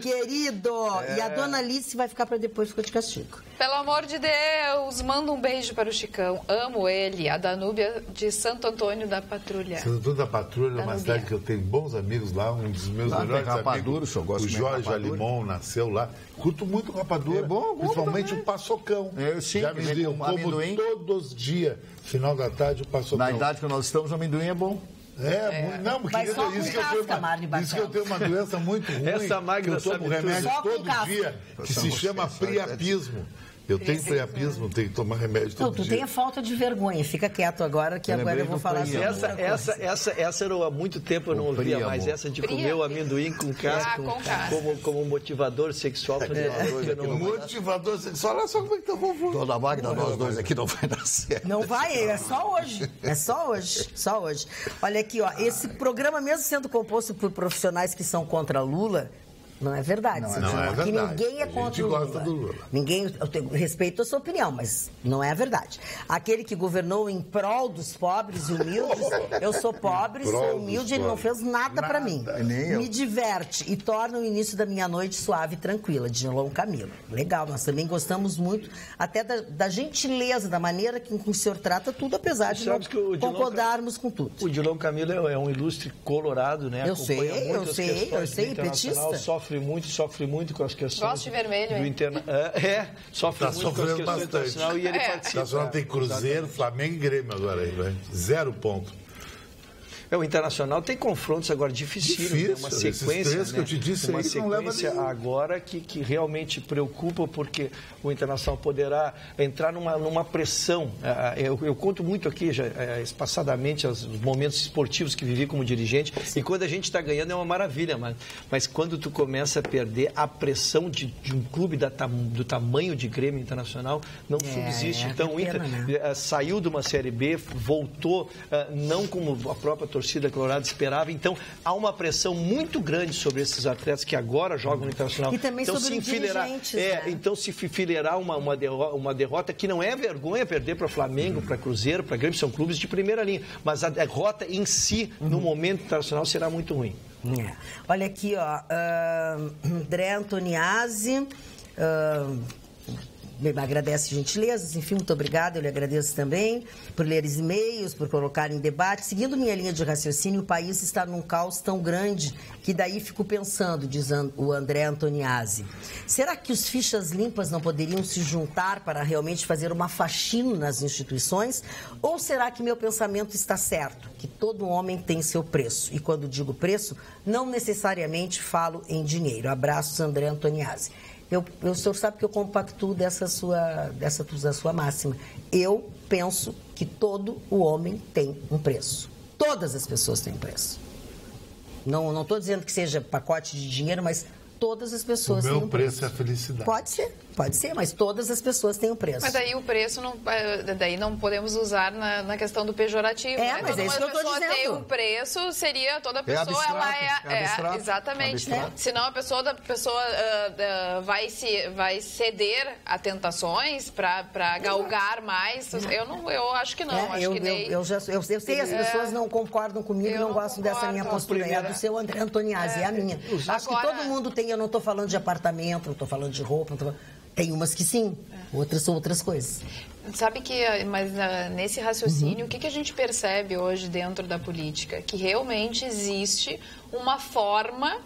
querido. E a dona Alice vai ficar para depois, ficou de castigo. Pelo amor de Deus, manda um beijo para o Chicão. Amo ele, a Danúbia de Santo Antônio da Patrulha. Santo Antônio da Patrulha é uma cidade que eu tenho bons amigos lá, um dos meus melhores amigos. O Jorge Alimon nasceu lá. Curto muito rapadura, principalmente o paçocão. Já me deu, como todos os dias, final da tarde, o paçocão. Na idade que nós estamos, o amendoim é bom. Não, porque isso que eu tenho uma doença muito ruim. Essa Magda eu tomo remédio todo dia, que se chama priapismo. Eu tenho priapismo, tenho que tomar remédio todo dia. Tu tem a falta de vergonha. Fica quieto agora, que agora eu vou falar sobre essa era há muito tempo eu não ouvia, mas essa de comer o amendoim com casca como motivador sexual. Motivador sexual, olha só como é que tá confuso. Dona Magda, nós dois aqui não vai dar certo. Não vai, é só hoje. É só hoje. Olha aqui, ó, esse programa, mesmo sendo composto por profissionais que são contra Lula, não é verdade. Não é verdade. Ninguém é contra o Lula. Gosta do Lula. Eu respeito a sua opinião, mas não é a verdade. Aquele que governou em prol dos pobres e humildes, eu sou pobre, sou humilde, ele não fez nada para mim. Me diverte e torna o início da minha noite suave e tranquila, de Dilon Camilo. Legal, nós também gostamos muito até da gentileza, da maneira que o senhor trata tudo, apesar de não concordarmos com tudo. O Dilon Camilo é um ilustre colorado, né? Eu sei, petista. Sofre muito com as questões. Gosto de vermelho, sofre muito com as questões internacionais e ele participa. Nacional tem Cruzeiro, Flamengo e Grêmio agora aí, vai. 0 ponto. O Internacional tem confrontos agora difíceis, uma sequência, que eu te disse uma sequência agora que realmente preocupa, porque o Internacional poderá entrar numa pressão. Eu conto muito aqui, já espaçadamente, os momentos esportivos que vivi como dirigente, e quando a gente está ganhando é uma maravilha, mas quando tu começa a perder, a pressão de um clube do tamanho de Grêmio Internacional não subsiste. Então o Inter saiu de uma Série B, voltou, não como a própria torcida colorada esperava, então há uma pressão muito grande sobre esses atletas que agora jogam no Internacional. E também então, sobre dirigentes, Então se enfileirar uma derrota que não é vergonha perder para Flamengo, para Cruzeiro, para Grêmio, são clubes de primeira linha, mas a derrota em si, no momento internacional, será muito ruim. Olha aqui, ó, André Antoniazzi, me agradece gentilezas, enfim, muito obrigada, eu lhe agradeço também por ler os e-mails, por colocar em debate. Seguindo minha linha de raciocínio, o país está num caos tão grande que daí fico pensando, diz o André Antoniazzi, será que os fichas limpas não poderiam se juntar para realmente fazer uma faxina nas instituições? Ou será que meu pensamento está certo, que todo homem tem seu preço? E quando digo preço, não necessariamente falo em dinheiro. Abraços, André Antoniazzi. O senhor sabe que eu compactuo dessa sua máxima. Eu penso que todo o homem tem um preço. Todas as pessoas têm um preço. Não estou dizendo que seja pacote de dinheiro, mas todas as pessoas têm um preço. O meu preço é a felicidade. Pode ser, mas todas as pessoas têm um preço. Mas daí o preço, daí não podemos usar na questão do pejorativo. Mas quando é isso que eu estou dizendo. Uma pessoa tem um preço, seria toda pessoa, abstrato, exatamente. Senão a pessoa vai ceder a tentações para galgar mais. Eu acho que não. Eu sei, as pessoas não concordam comigo, não gostam dessa minha postura. É a do seu André Antoniazzi, é a minha. Acho que todo mundo tem, eu não estou falando de apartamento, não estou falando de roupa, tem umas que sim, outras são outras coisas. Sabe que, mas nesse raciocínio, o que a gente percebe hoje dentro da política? Que realmente existe uma forma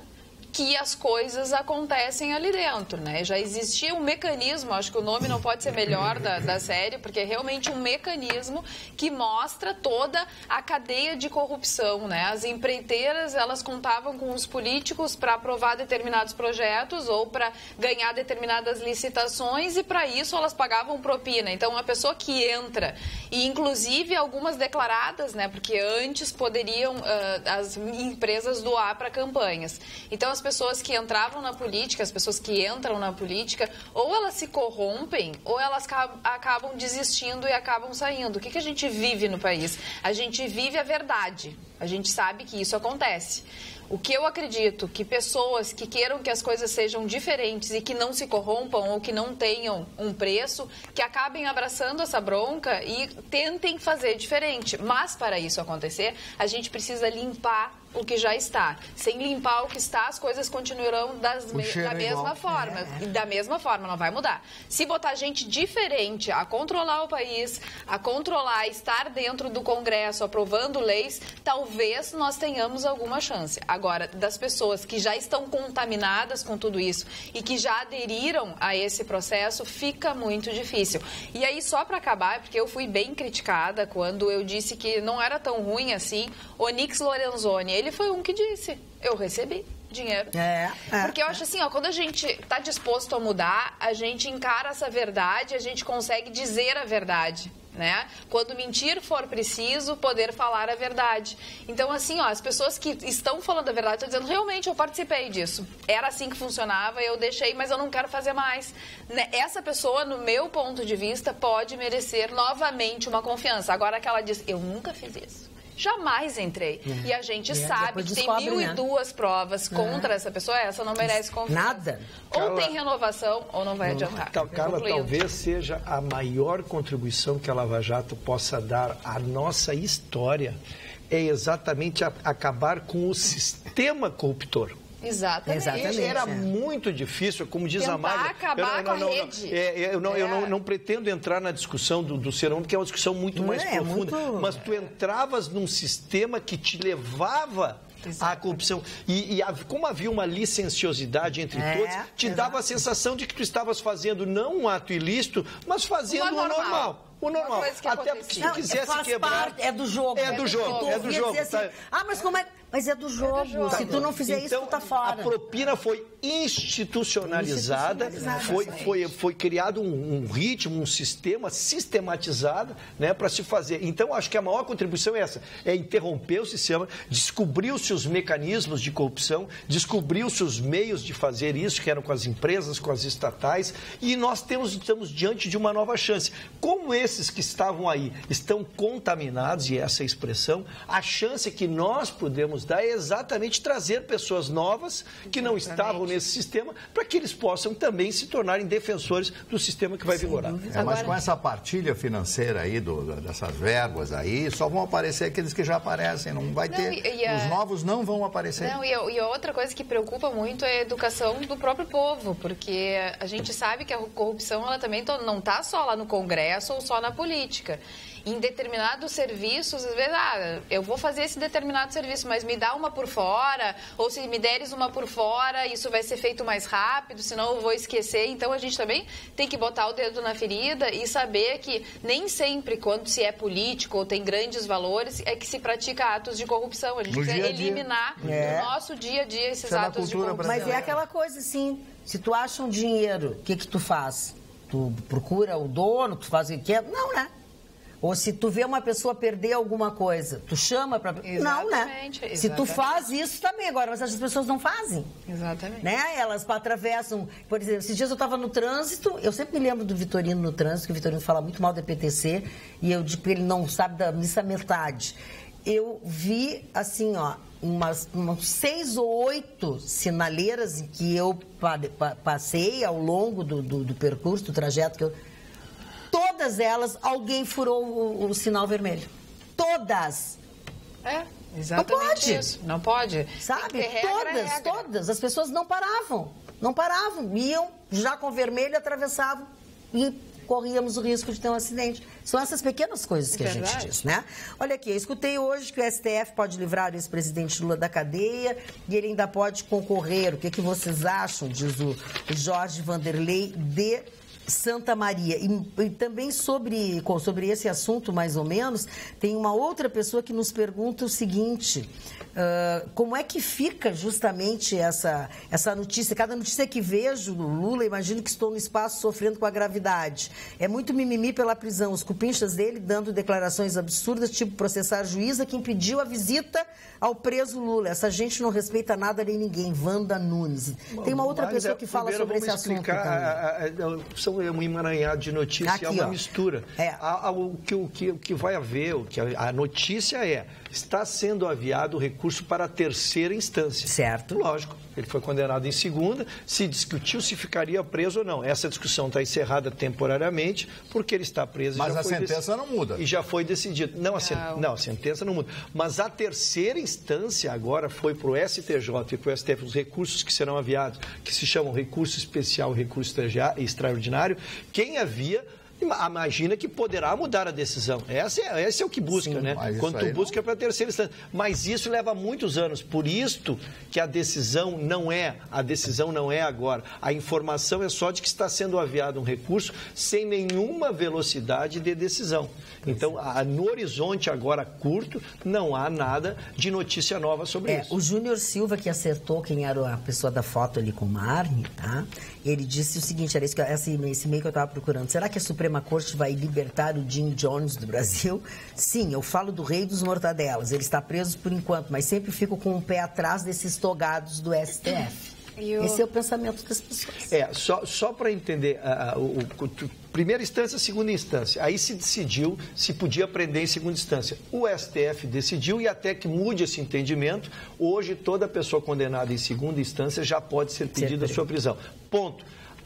que as coisas acontecem ali dentro, né? Já existia um mecanismo, acho que o nome não pode ser melhor da série, porque é realmente um mecanismo que mostra toda a cadeia de corrupção, né? As empreiteiras, elas contavam com os políticos para aprovar determinados projetos ou para ganhar determinadas licitações e para isso elas pagavam propina. Então, a pessoa que entra, e inclusive algumas declaradas, né? Porque antes poderiam as empresas doar para campanhas. Então, as pessoas que entravam na política, as pessoas que entram na política, ou elas se corrompem, ou elas acabam desistindo e acabam saindo. O que a gente vive no país? A gente vive a verdade. A gente sabe que isso acontece. O que eu acredito, que pessoas que queiram que as coisas sejam diferentes e que não se corrompam ou que não tenham um preço, que acabem abraçando essa bronca e tentem fazer diferente. Mas, para isso acontecer, a gente precisa limpar o que já está. Sem limpar o que está, as coisas continuarão da mesma forma. E da mesma forma, não vai mudar. Se botar gente diferente a controlar o país, a controlar, estar dentro do Congresso, aprovando leis, talvez nós tenhamos alguma chance. Agora, das pessoas que já estão contaminadas com tudo isso e que já aderiram a esse processo, fica muito difícil. E aí, só para acabar, porque eu fui bem criticada quando eu disse que não era tão ruim assim, Onyx Lorenzoni, ele foi um que disse, eu recebi dinheiro. Porque eu acho assim, ó, quando a gente está disposto a mudar, a gente encara essa verdade, a gente consegue dizer a verdade, né? Quando mentir for preciso, poder falar a verdade. Então, assim, ó, as pessoas que estão falando a verdade estão dizendo, realmente, eu participei disso. Era assim que funcionava, eu deixei, mas eu não quero fazer mais. Essa pessoa, no meu ponto de vista, pode merecer novamente uma confiança. Agora que ela diz, eu nunca fiz isso. Jamais entrei. E a gente sabe que tem 1.002 provas contra essa pessoa, essa não merece confiança. Nada. Ou Carla, tem renovação ou não vai adiantar. Carla, talvez seja a maior contribuição que a Lava Jato possa dar à nossa história é exatamente acabar com o sistema corruptor. Exatamente. Era muito difícil, como diz a Magda. Acabar com a rede. Eu não pretendo entrar na discussão do ser humano, porque é uma discussão muito mais profunda. Mas tu entravas num sistema que te levava à corrupção. E como havia uma licenciosidade entre todos, te dava a sensação de que tu estavas fazendo não um ato ilícito, mas fazendo o normal. O normal. Até porque se tu quisesse quebrar... É do jogo. É do jogo. Assim, mas como é... Mas é do jogo. Se tu não fizer isso, tu tá fora. A propina foi institucionalizada, foi criado um ritmo, um sistema sistematizado, né, para se fazer. Então, acho que a maior contribuição é essa, é interromper o sistema, descobriu-se os mecanismos de corrupção, descobriu-se os meios de fazer isso, que eram com as empresas, com as estatais, e nós estamos diante de uma nova chance. Como esses que estavam aí estão contaminados, e essa é a expressão, a chance que nós podemos dar é exatamente trazer pessoas novas que não estavam nesse sistema para que eles possam também se tornarem defensores do sistema que vai vigorar. Mas com essa partilha financeira aí, dessas verbas aí, só vão aparecer aqueles que já aparecem, não vai ter... Os novos não vão aparecer. E a outra coisa que preocupa muito é a educação do próprio povo, porque a gente sabe que a corrupção ela também não está só lá no Congresso ou só na política. Em determinados serviços, às vezes, eu vou fazer esse determinado serviço, mas me dá uma por fora, ou se me deres uma por fora, isso vai ser feito mais rápido, senão eu vou esquecer. Então, a gente também tem que botar o dedo na ferida e saber que nem sempre, quando se é político ou tem grandes valores, é que se pratica atos de corrupção. A gente precisa eliminar do nosso dia a dia esses atos de corrupção. Mas é aquela coisa assim, se tu acha um dinheiro, o que tu faz? Tu procura o dono, tu faz o que quer? Não, né? Ou se tu vê uma pessoa perder alguma coisa, tu chama para... Não, né? Se tu faz isso também agora, mas as pessoas não fazem. Exatamente. Né? Elas atravessam... Por exemplo, esses dias eu estava no trânsito, eu sempre me lembro do Vitorino no trânsito, que o Vitorino fala muito mal da PTC, e eu digo que ele não sabe da missa metade. Eu vi, assim, ó, umas 6 ou 8 sinaleiras em que eu passei ao longo do percurso, do trajeto que eu... Todas elas, alguém furou o sinal vermelho. Todas. Exatamente. Não pode. Isso. Não pode. Sabe? Todas. As pessoas não paravam. Não paravam. Iam já com vermelho, atravessavam e corríamos o risco de ter um acidente. São essas pequenas coisas que a gente diz, né? Olha aqui, eu escutei hoje que o STF pode livrar o ex-presidente Lula da cadeia e ele ainda pode concorrer. O que vocês acham, diz o Jorge Vanderlei de Santa Maria. E também sobre esse assunto, mais ou menos, tem uma outra pessoa que nos pergunta o seguinte, como é que fica justamente essa notícia? Cada notícia que vejo do Lula, imagino que estou no espaço sofrendo com a gravidade. É muito mimimi pela prisão. Os cupinchas dele dando declarações absurdas, tipo processar a juíza que impediu a visita ao preso Lula. Essa gente não respeita nada nem ninguém. Wanda Nunes. Tem uma outra pessoa que fala sobre esse assunto também. São um emaranhado de notícias, aqui, é uma mistura. O que vai haver, a notícia está sendo aviado o recurso para a terceira instância. Certo. Lógico, ele foi condenado em segunda, se discutiu se ficaria preso ou não. Essa discussão está encerrada temporariamente, porque ele está preso. Mas a sentença não muda. E já foi decidido. Não, a sentença não muda. Mas a terceira instância agora foi para o STJ e para o STF, os recursos que serão aviados, que se chamam recurso especial e recurso extraordinário, quem havia... Imagina que poderá mudar a decisão. Esse é o que busca, né? Quando tu busca para a terceira instância. Mas isso leva muitos anos. Por isto que a decisão não é agora. A informação é só de que está sendo aviado um recurso sem nenhuma velocidade de decisão. Então, no horizonte agora curto, não há nada de notícia nova sobre isso. O Júnior Silva, que acertou quem era a pessoa da foto ali com o Marne, tá? Ele disse o seguinte, era esse e-mail que eu estava procurando. Será que a Suprema Corte vai libertar o Jim Jones do Brasil? Sim, eu falo do rei dos mortadelas. Ele está preso por enquanto, mas sempre fico com o pé atrás desses togados do STF. Esse é o pensamento das pessoas. Só para entender, primeira instância, segunda instância. Aí se decidiu se podia prender em segunda instância. O STF decidiu e até que mude esse entendimento, hoje toda pessoa condenada em segunda instância já pode ser pedida a sua prisão. Ponto.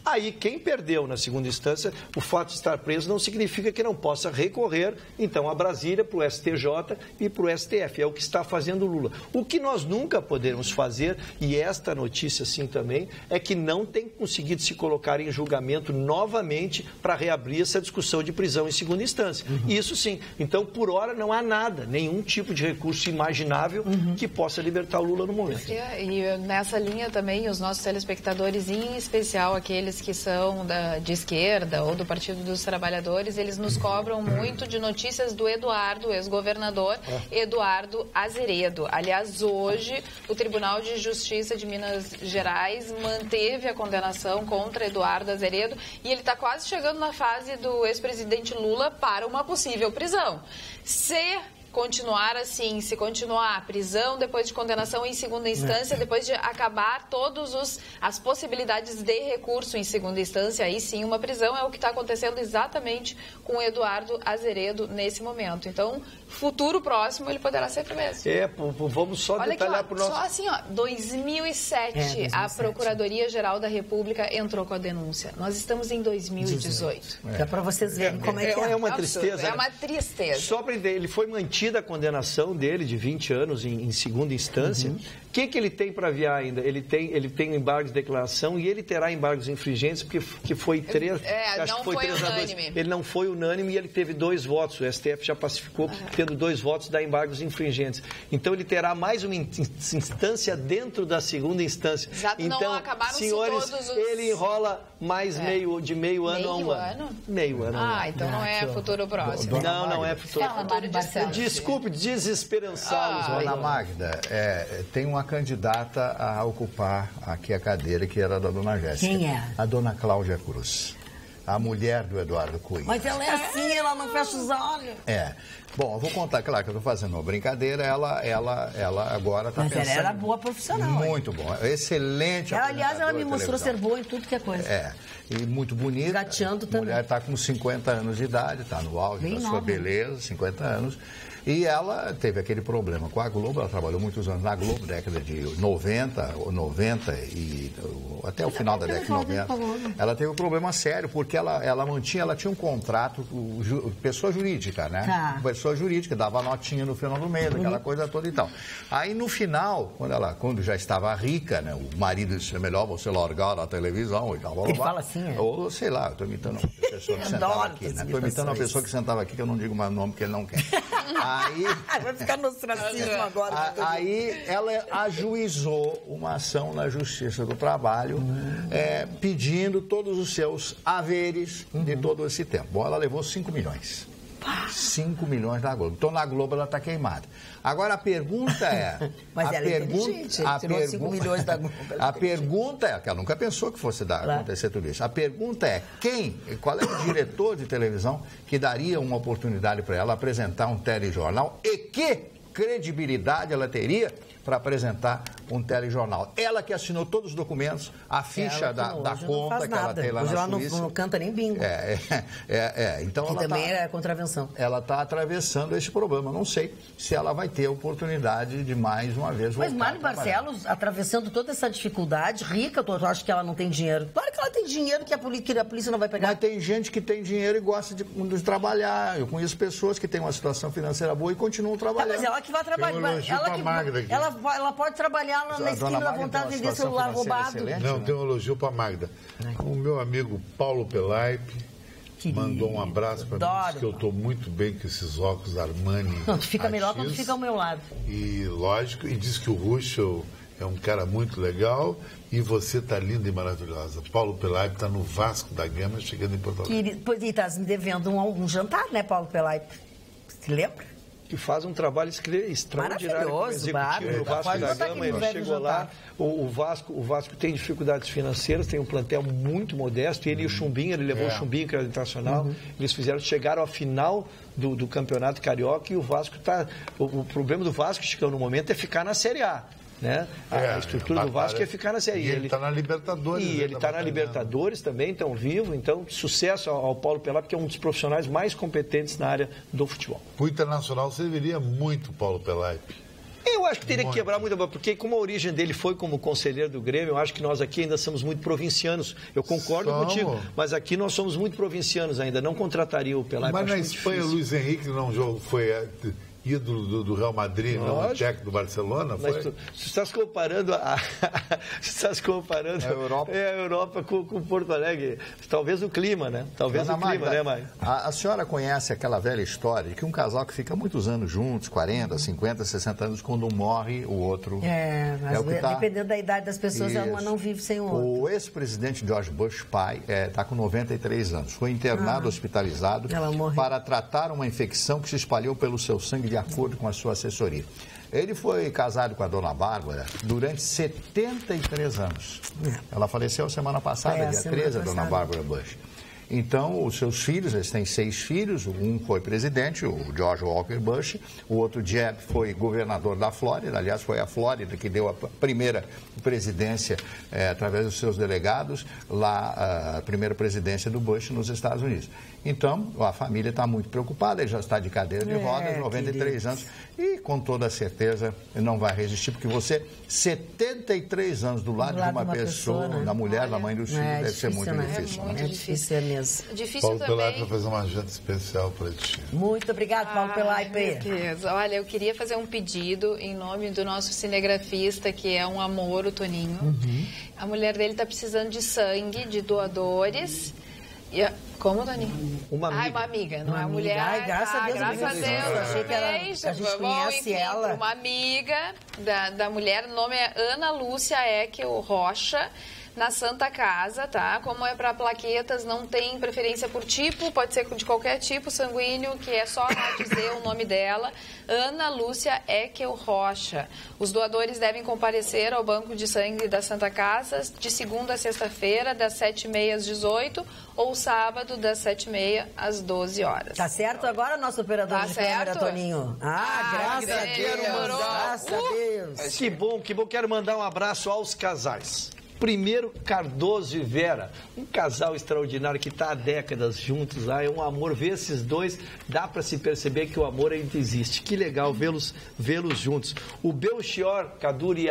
Aí, quem perdeu na segunda instância, o fato de estar preso não significa que não possa recorrer, então, a Brasília, para o STJ e para o STF. É o que está fazendo o Lula. O que nós nunca poderemos fazer, e esta notícia sim também, é que não tem conseguido se colocar em julgamento novamente para reabrir essa discussão de prisão em segunda instância. Isso sim. Então, por hora, não há nada, nenhum tipo de recurso imaginável que possa libertar o Lula no momento. E nessa linha também, os nossos telespectadores, em especial aqueles que são de esquerda ou do Partido dos Trabalhadores, eles nos cobram muito de notícias do Eduardo, ex-governador Eduardo Azeredo. Aliás, hoje, o Tribunal de Justiça de Minas Gerais manteve a condenação contra Eduardo Azeredo e ele está quase chegando na fase do ex-presidente Lula para uma possível prisão. Se continuar assim, se continuar a prisão depois de condenação em segunda instância, depois de acabar todas as possibilidades de recurso em segunda instância, aí sim uma prisão, é o que está acontecendo exatamente com o Eduardo Azeredo nesse momento. Então, futuro próximo, ele poderá ser preso. Vamos só detalhar para o nosso... Só assim, 2007, a Procuradoria-Geral da República entrou com a denúncia. Nós estamos em 2018. Dá para vocês verem como é que é. É uma tristeza. É uma tristeza. Só para entender, ele foi mantido a condenação dele de 20 anos em segunda instância. O que ele tem para aviar ainda? Ele tem embargo de declaração e ele terá embargos infringentes porque foi 3... não foi unânime. Ele não foi unânime e ele teve 2 votos. O STF já pacificou, tendo 2 votos, dá embargos infringentes. Então, ele terá mais uma instância dentro da segunda instância. Então, não acabaram senhores, todos os... ele enrola mais meio ano a um ano. Meio ano a um ano. Então não é futuro próximo. Não é futuro próximo. Desculpe desesperançá-los. Dona Magda, tem uma candidata a ocupar aqui a cadeira, que era da Dona Jéssica. Quem é? A Dona Cláudia Cruz, a mulher do Eduardo Cunha. Mas ela é assim, ela não fecha os olhos. Bom, eu vou contar, claro que eu estou fazendo uma brincadeira, ela agora está pensando... Mas ela era boa profissional. Muito bom, excelente. Aliás, ela me mostrou ser boa em tudo que é coisa. E muito bonita. Gateando também. A mulher está com 50 anos de idade, está no auge da sua beleza, 50 anos. E ela teve aquele problema com a Globo, ela trabalhou muitos anos na Globo, década de 90 e até o final da década de 90. Ela teve um problema sério, porque ela tinha um contrato, pessoa jurídica, né? Pessoa jurídica, dava notinha no final do mês, aquela coisa toda e tal. Aí no final, quando já estava rica, né? O marido disse, é melhor você largar a televisão. Ele fala assim, Ou sei lá, eu estou imitando uma pessoa que sentava aqui, né? Estou imitando uma pessoa que sentava aqui, que eu não digo mais o nome, porque ele não quer. Vai ficar no ostracismo agora. Aí ela ajuizou uma ação na Justiça do Trabalho pedindo todos os seus haveres de todo esse tempo. Bom, ela levou 5 milhões. 5 milhões da Globo. Então, na Globo, ela está queimada. Agora, a pergunta é... Mas ela é inteligente, tirou 5 milhões da Globo. A pergunta é, que ela nunca pensou que fosse acontecer tudo isso. A pergunta é, qual é o diretor de televisão que daria uma oportunidade para ela apresentar um telejornal e que credibilidade ela teria para apresentar um telejornal. Ela que assinou todos os documentos, a ficha da conta que ela tem lá na Suíça. Hoje ela não canta nem bingo. Então ela também é contravenção. Ela está atravessando esse problema. Não sei se ela vai ter a oportunidade de mais uma vez voltar. Mas Mário Barcelos, atravessando toda essa dificuldade, rica, tu acha que ela não tem dinheiro? Claro que ela tem dinheiro que a polícia não vai pegar. Mas tem gente que tem dinheiro e gosta de trabalhar. Eu conheço pessoas que têm uma situação financeira boa e continuam trabalhando. Mas ela que vai trabalhar. Ela pode trabalhar na esquina da vontade de vender celular roubado. Não, tem um elogio para a Magda. O meu amigo Paulo Pelaipe mandou um abraço para mim, disse que eu estou muito bem com esses óculos Armani. Não, tu fica melhor quando fica ao meu lado. E lógico, e diz que o Ruschel é um cara muito legal e você está linda e maravilhosa. Paulo Pelaipe está no Vasco da Gama, chegando em Porto Alegre. Pois e está me devendo um jantar, né, Paulo Pelaipe? Se lembra? Que faz um trabalho extraordinário como executivo no Vasco da Gama. Ele chegou lá, o Vasco tem dificuldades financeiras, tem um plantel muito modesto, ele e o Chumbinho, ele levou o Chumbinho, que era internacional, eles chegaram à final do Campeonato Carioca e o Vasco está... O problema do Vasco, Chicão, no momento, é ficar na Série A. Né? A estrutura do Vasco é ficar na Série A. E ele está na Libertadores. E ele está na Libertadores também, então vivo. Então, sucesso ao Paulo Pelaipe, que é um dos profissionais mais competentes na área do futebol. O Internacional serviria muito Paulo Pelaipe. Eu acho que teria que quebrar muito, porque como a origem dele foi como conselheiro do Grêmio, eu acho que nós aqui ainda somos muito provincianos. Eu concordo contigo, mas aqui nós somos muito provincianos ainda. Não contrataria o Pelaipe. Mas na Espanha, o Luiz Henrique não foi... ídolo do Real Madrid, não o técnico do Barcelona? Mas tu estás comparando a Europa com Porto Alegre. Talvez o clima, né? Talvez o clima, né, Mário? A senhora conhece aquela velha história de que um casal que fica muitos anos juntos, 40, 50, 60 anos, quando um morre, o outro... dependendo da idade das pessoas, uma não vive sem o outro. O ex-presidente George Bush, pai, está com 93 anos. Foi internado, hospitalizado, para tratar uma infecção que se espalhou pelo seu sangue de acordo com a sua assessoria. Ele foi casado com a dona Bárbara durante 73 anos. Ela faleceu semana passada, dia 13, a dona Bárbara Bush. Então, os seus filhos, eles têm 6 filhos, um foi presidente, o George Walker Bush, o outro Jeb foi governador da Flórida, aliás, foi a Flórida que deu a primeira presidência através dos seus delegados, lá a primeira presidência do Bush nos Estados Unidos. Então, a família está muito preocupada, ele já está de cadeira de rodas, 93 anos, e com toda certeza não vai resistir, porque você, 73 anos do lado de uma pessoa, da mulher, da mãe dos filhos, deve ser muito difícil. É muito difícil mesmo. Difícil Paulo também. Pelaipe vai fazer uma janta especial para ti. Muito obrigado, Paulo Pelaipe. Olha, eu queria fazer um pedido em nome do nosso cinegrafista, que é um amor, o Toninho. A mulher dele está precisando de sangue, de doadores. Como, Dani? Uma amiga. Uma amiga, não é a mulher. Ai, graças a Deus. Graças a Deus. Achei que a gente conhece ela. Uma amiga da mulher, o nome é Ana Lúcia Eckel Rocha, na Santa Casa, tá? Como é para plaquetas, não tem preferência por tipo, pode ser de qualquer tipo sanguíneo, que é só dizer o nome dela, Ana Lúcia Eckel Rocha. Os doadores devem comparecer ao Banco de Sangue da Santa Casa de segunda a sexta-feira, das 7h30 às 18h, ou sábado, das 7h30 às 12 horas. Tá certo agora, nosso operador de câmera, Toninho? Graças a Deus. Graças a Deus. Que bom. Quero mandar um abraço aos casais. Primeiro, Cardoso e Vera, um casal extraordinário que está há décadas juntos, é um amor. Ver esses dois, dá para se perceber que o amor ainda existe. Que legal vê-los juntos. O Belchior Caduri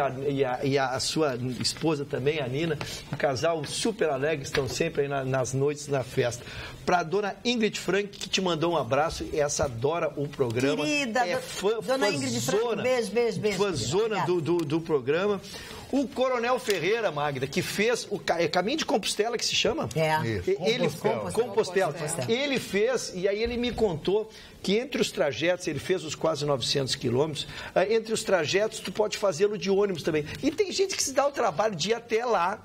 e a sua esposa também, a Nina, um casal super alegre, estão sempre aí nas noites, na festa. Para a dona Ingrid Frank, que te mandou um abraço, essa adora o programa. Querida, dona Ingrid Frank, beijo. Fãzona do programa. O Coronel Ferreira, Magda, que fez o Caminho de Compostela, que se chama? Compostela. Ele fez, e aí ele me contou que entre os trajetos, ele fez os quase 900 quilômetros, entre os trajetos tu pode fazê-lo de ônibus também. E tem gente que se dá o trabalho de ir até lá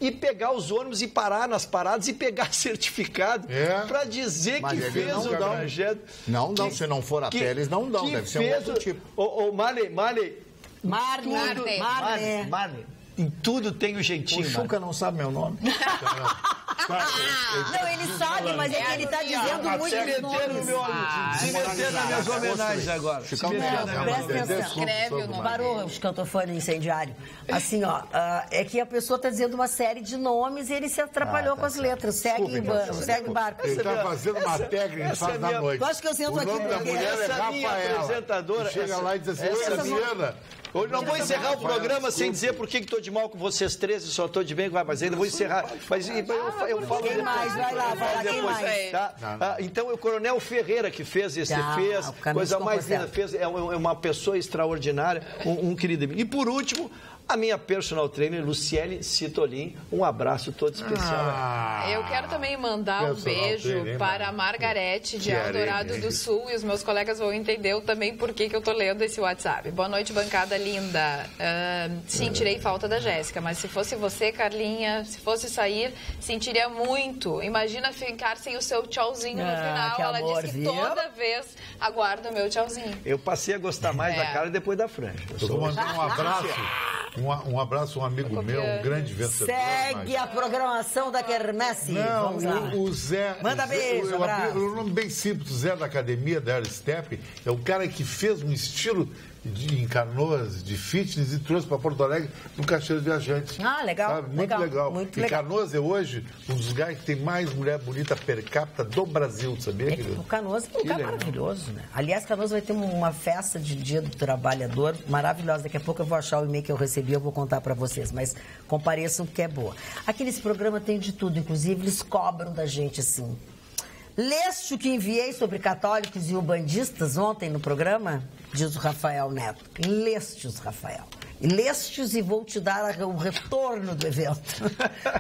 e pegar os ônibus e parar nas paradas e pegar certificado para dizer que fez o trajeto. Não, se não for até eles não dão, deve ser um outro tipo. Marne. Em tudo tem o jeitinho. O Chuca não sabe meu nome. Não, ele sabe, mas é que ele está dizendo muitos nomes. Se meter nas minhas homenagens agora. Presta atenção. Escreve o nome. Parou os cantofone incendiário. Assim, ó, é que a pessoa está dizendo uma série de nomes e ele se atrapalhou com as letras. Segue barco. Ele está fazendo uma técnica em fase da noite. Tu acha que eu sento aqui? O nome da mulher é Rafaela. Chega lá e diz assim, oi, Adriana. Hoje não vou encerrar o programa sem dizer por que estou de mal com vocês três e só estou de bem com mas ainda vou encerrar. Mas eu falo quem mais? Vai lá, depois. Tá? Então, o Coronel Ferreira que fez coisa mais linda, é uma pessoa extraordinária, um querido amigo. E por último, a minha personal trainer, Luciele Citolin. Um abraço todo especial. Eu quero também mandar um beijo para a Margarete de Eldorado do Sul, e os meus colegas vão entender também por que eu tô lendo esse WhatsApp. Boa noite, bancada linda. Sim, tirei falta da Jéssica, mas se fosse você, Carlinha, se fosse sair, sentiria muito. Imagina ficar sem o seu tchauzinho no final. Ela disse que toda vez aguarda o meu tchauzinho. Eu passei a gostar mais da cara depois da franja. Eu vou mandar um abraço. Um abraço a um amigo meu, um grande vencedor. Segue a programação da Quermesse. Não, o Zé... Manda beijo, abraço. O nome bem simples, o Zé da Academia, da Aerostep, é o cara que fez um estilo em Canoas, de fitness, e trouxe para Porto Alegre no Caixeiro Viajante. Legal. Sabe? Muito legal. Canoas é hoje um dos lugares que tem mais mulher bonita per capita do Brasil, sabia? O Canoas é um lugar maravilhoso, né? Aliás, Canoas vai ter uma festa de Dia do Trabalhador maravilhosa. Daqui a pouco eu vou achar o e-mail que eu recebi, eu vou contar para vocês, mas compareçam porque é boa. Aqui nesse programa tem de tudo, inclusive eles cobram da gente assim. Leste o que enviei sobre católicos e ubandistas ontem no programa? Diz o Rafael Neto. Lestes, Rafael. Lestes e vou te dar o retorno do evento.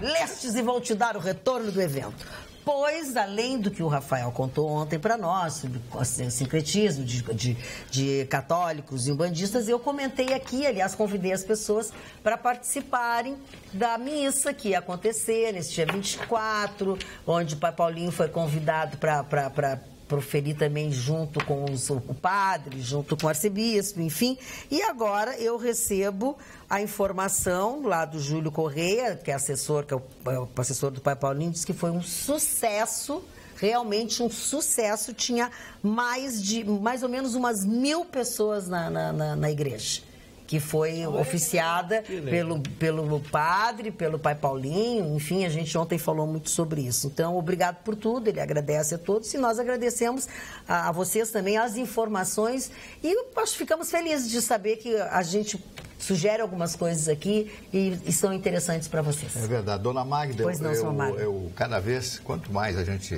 Lestes e vou te dar o retorno do evento. Pois, além do que o Rafael contou ontem para nós, sobre o sincretismo de católicos e umbandistas, eu comentei aqui, aliás, convidei as pessoas para participarem da missa que ia acontecer nesse dia 24, onde o Pai Paulinho foi convidado para proferir também junto com o padre, junto com o arcebispo, enfim. E agora eu recebo a informação lá do Júlio Correia, que é o assessor do Pai Paulinho, disse que foi um sucesso, realmente um sucesso. Tinha mais ou menos umas 1000 pessoas na igreja, que foi oficiada pelo padre, pelo Pai Paulinho, enfim, a gente ontem falou muito sobre isso. Então, obrigado por tudo, ele agradece a todos e nós agradecemos a vocês também as informações e acho que ficamos felizes de saber que a gente sugere algumas coisas aqui e são interessantes para vocês. É verdade. Dona Magda, eu cada vez, quanto mais a gente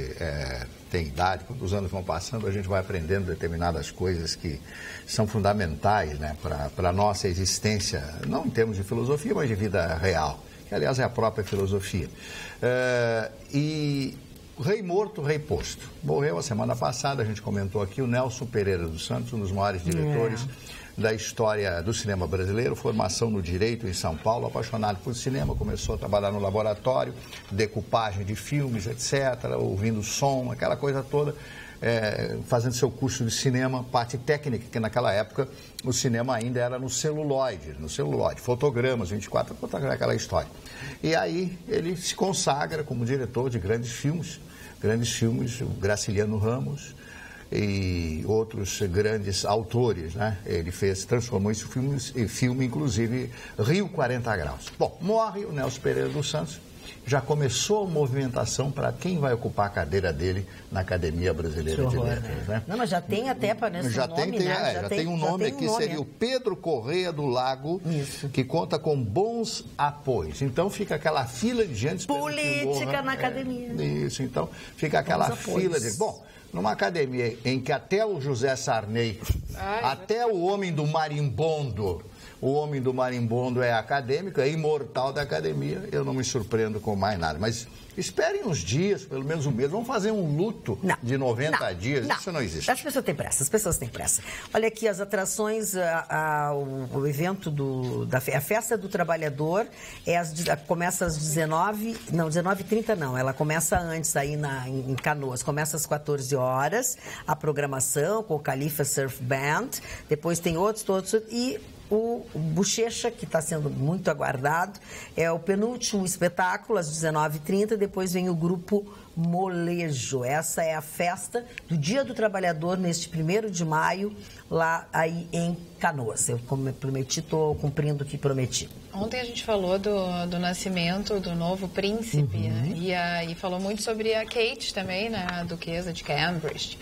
tem idade, quando os anos vão passando, a gente vai aprendendo determinadas coisas que são fundamentais, né, para a nossa existência, não em termos de filosofia, mas de vida real, que aliás é a própria filosofia. E rei morto, rei posto. Morreu a semana passada, a gente comentou aqui, o Nelson Pereira dos Santos, um dos maiores diretores da história do cinema brasileiro, formação no direito em São Paulo, apaixonado por cinema, começou a trabalhar no laboratório, decupagem de filmes, etc., ouvindo som, aquela coisa toda, fazendo seu curso de cinema, parte técnica, que naquela época o cinema ainda era no celuloide, fotogramas, 24, aquela história. E aí ele se consagra como diretor de grandes filmes, o Graciliano Ramos, e outros grandes autores, né? Ele transformou esse filme, inclusive, Rio 40 Graus. Bom, morre o Nelson Pereira dos Santos, já começou a movimentação para quem vai ocupar a cadeira dele na Academia Brasileira de Letras, né? Não, mas já tem até para esse nome, né? Já tem um nome aqui, seria o Pedro Correia do Lago, que conta com bons apoios. Então fica aquela fila de gente... Política na academia. Isso, então fica aquela fila de... Bom, numa academia em que até o José Sarney, até o homem do marimbondo é acadêmico, é imortal da academia, eu não me surpreendo com mais nada. Mas esperem uns dias, pelo menos um mês, vamos fazer um luto de 90 dias, isso não existe. As pessoas têm pressa, Olha aqui, as atrações, o evento a Festa do Trabalhador começa às 19h30 não, ela começa antes aí em Canoas, começa às 14 horas, a programação com o Califa Surf Band, depois tem outros, e o Bochecha, que está sendo muito aguardado. É o penúltimo espetáculo, às 19h30. Depois vem o grupo Molejo. Essa é a festa do Dia do Trabalhador, neste 1º de maio, lá aí em Canoas. Eu, como eu prometi, estou cumprindo o que prometi. Ontem a gente falou do nascimento do novo príncipe, né? E falou muito sobre a Kate também, né? A duquesa de Cambridge.